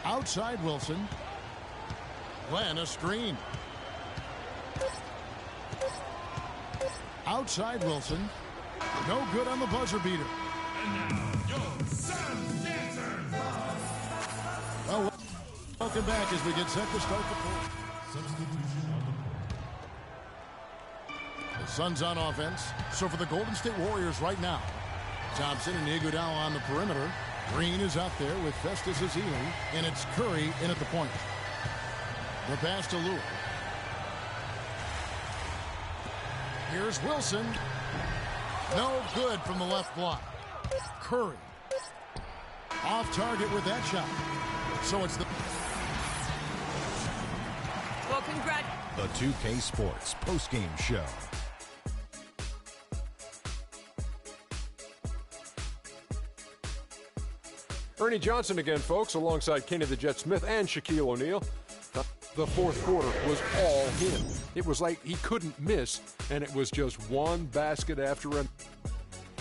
Outside Wilson. Glenn, a screen. Outside Wilson. No good on the buzzer beater. And now, your Sun Dancers. Well, welcome back as we get set to start the fourth. Substitution on The Suns on offense. So for the Golden State Warriors right now, Thompson and Iguodala on the perimeter. Green is out there with Festus Ezeli, and it's Curry in at the point. The pass to Lue. Here's Wilson. No good from the left block. Curry. Off target with that shot. So it's the... Well, congrats. The 2K Sports postgame show. Ernie Johnson again, folks, alongside Kenny the Jet Smith and Shaquille O'Neal. The fourth quarter was all him. It was like he couldn't miss, and it was just one basket after another.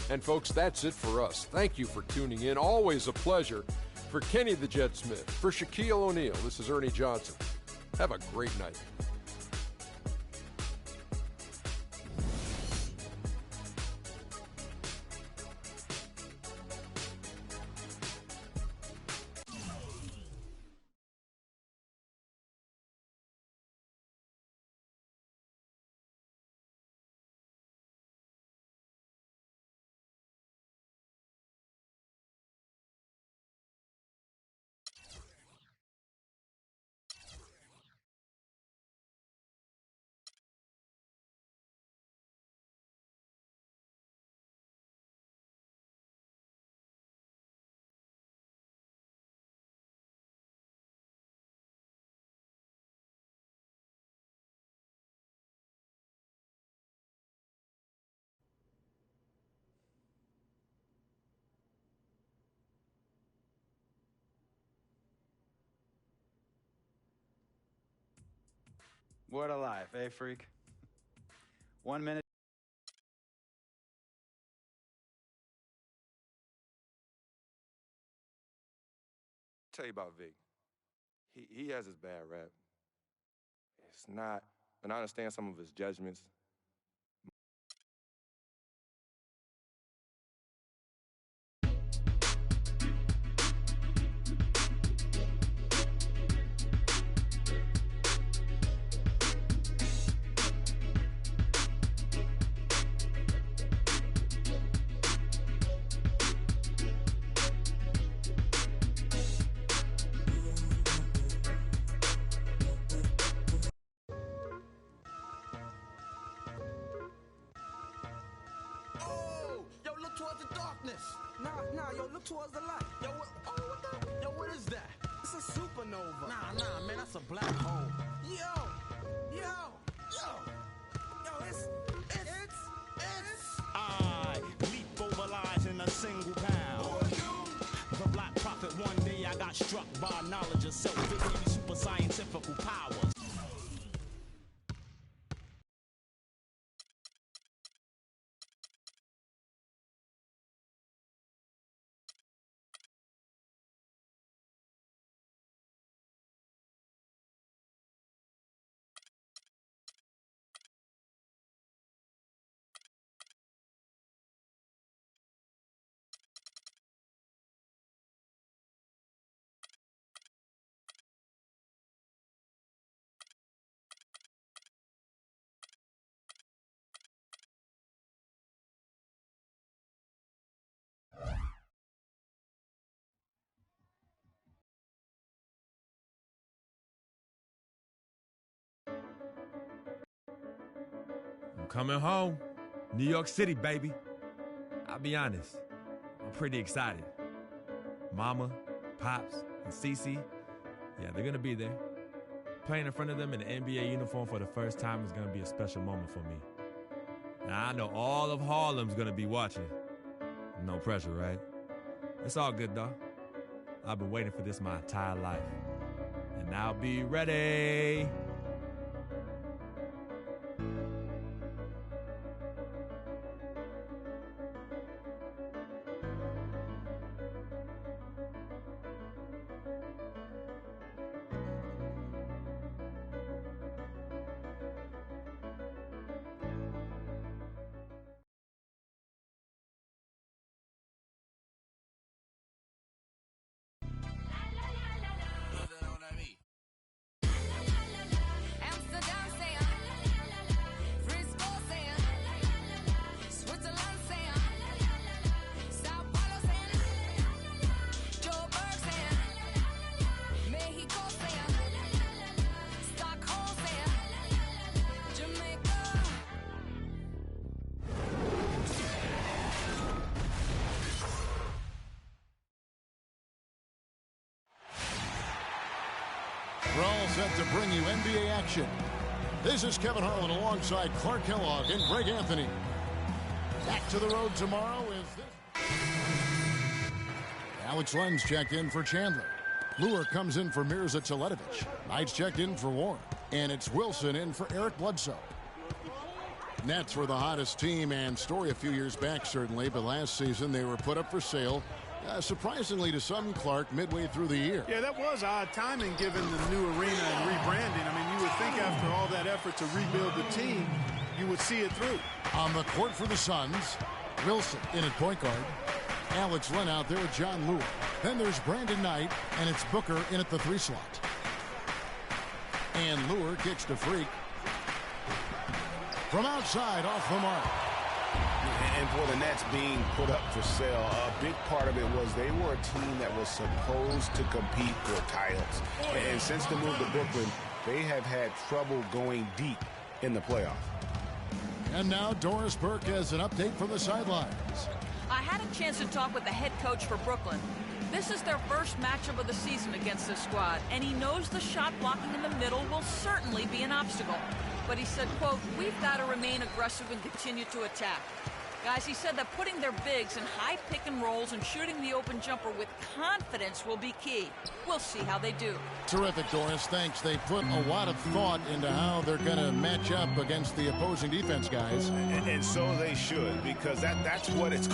And, folks, that's it for us. Thank you for tuning in. Always a pleasure. For Kenny the Jet Smith, for Shaquille O'Neal, this is Ernie Johnson. Have a great night. Word of life, eh, freak? 1 minute. Tell you about Vic. He has his bad rap. It's not, and I understand some of his judgments. Nah, yo, look towards the light. Yo, what is that? It's a supernova. Nah, man, that's a black hole. Yo, it's. I leap over lies in a single pound. The Black Prophet, one day I got struck by knowledge of self, super scientific powers. I'm coming home. New York City, baby. I'll be honest, I'm pretty excited. Mama, Pops, and Cece, yeah, they're gonna be there. Playing in front of them in an NBA uniform for the first time is gonna be a special moment for me. Now, I know all of Harlem's gonna be watching. No pressure, right? It's all good, though. I've been waiting for this my entire life. And I'll be ready. We're all set to bring you NBA action. This is Kevin Harlan alongside Clark Kellogg and Greg Anthony. Back to the road tomorrow is this. Alex Len's checked in for Chandler. Luer comes in for Mirza Teletovic. Knight's checked in for Warren. And it's Wilson in for Eric Bledsoe. Nets were the hottest team and story a few years back, certainly, but last season they were put up for sale. Surprisingly to some, Clark, midway through the year. Yeah, that was odd timing given the new arena and rebranding. I mean, you would think after all that effort to rebuild the team, you would see it through. On the court for the Suns, Wilson in at point guard. Alex Len out there with John Luer. Then there's Brandon Knight, and it's Booker in at the 3 slot. And Luer kicks to Freak. From outside, off the mark. And for the Nets being put up for sale, a big part of it was they were a team that was supposed to compete for titles. And since the move to Brooklyn, they have had trouble going deep in the playoffs. And now Doris Burke has an update from the sidelines. I had a chance to talk with the head coach for Brooklyn. This is their first matchup of the season against this squad, and he knows the shot blocking in the middle will certainly be an obstacle. But he said, quote, "We've got to remain aggressive and continue to attack." Guys, he said that putting their bigs in high pick and rolls and shooting the open jumper with confidence will be key. We'll see how they do. Terrific, Doris. Thanks. They put a lot of thought into how they're going to match up against the opposing defense, guys. And so they should, because that's what it's...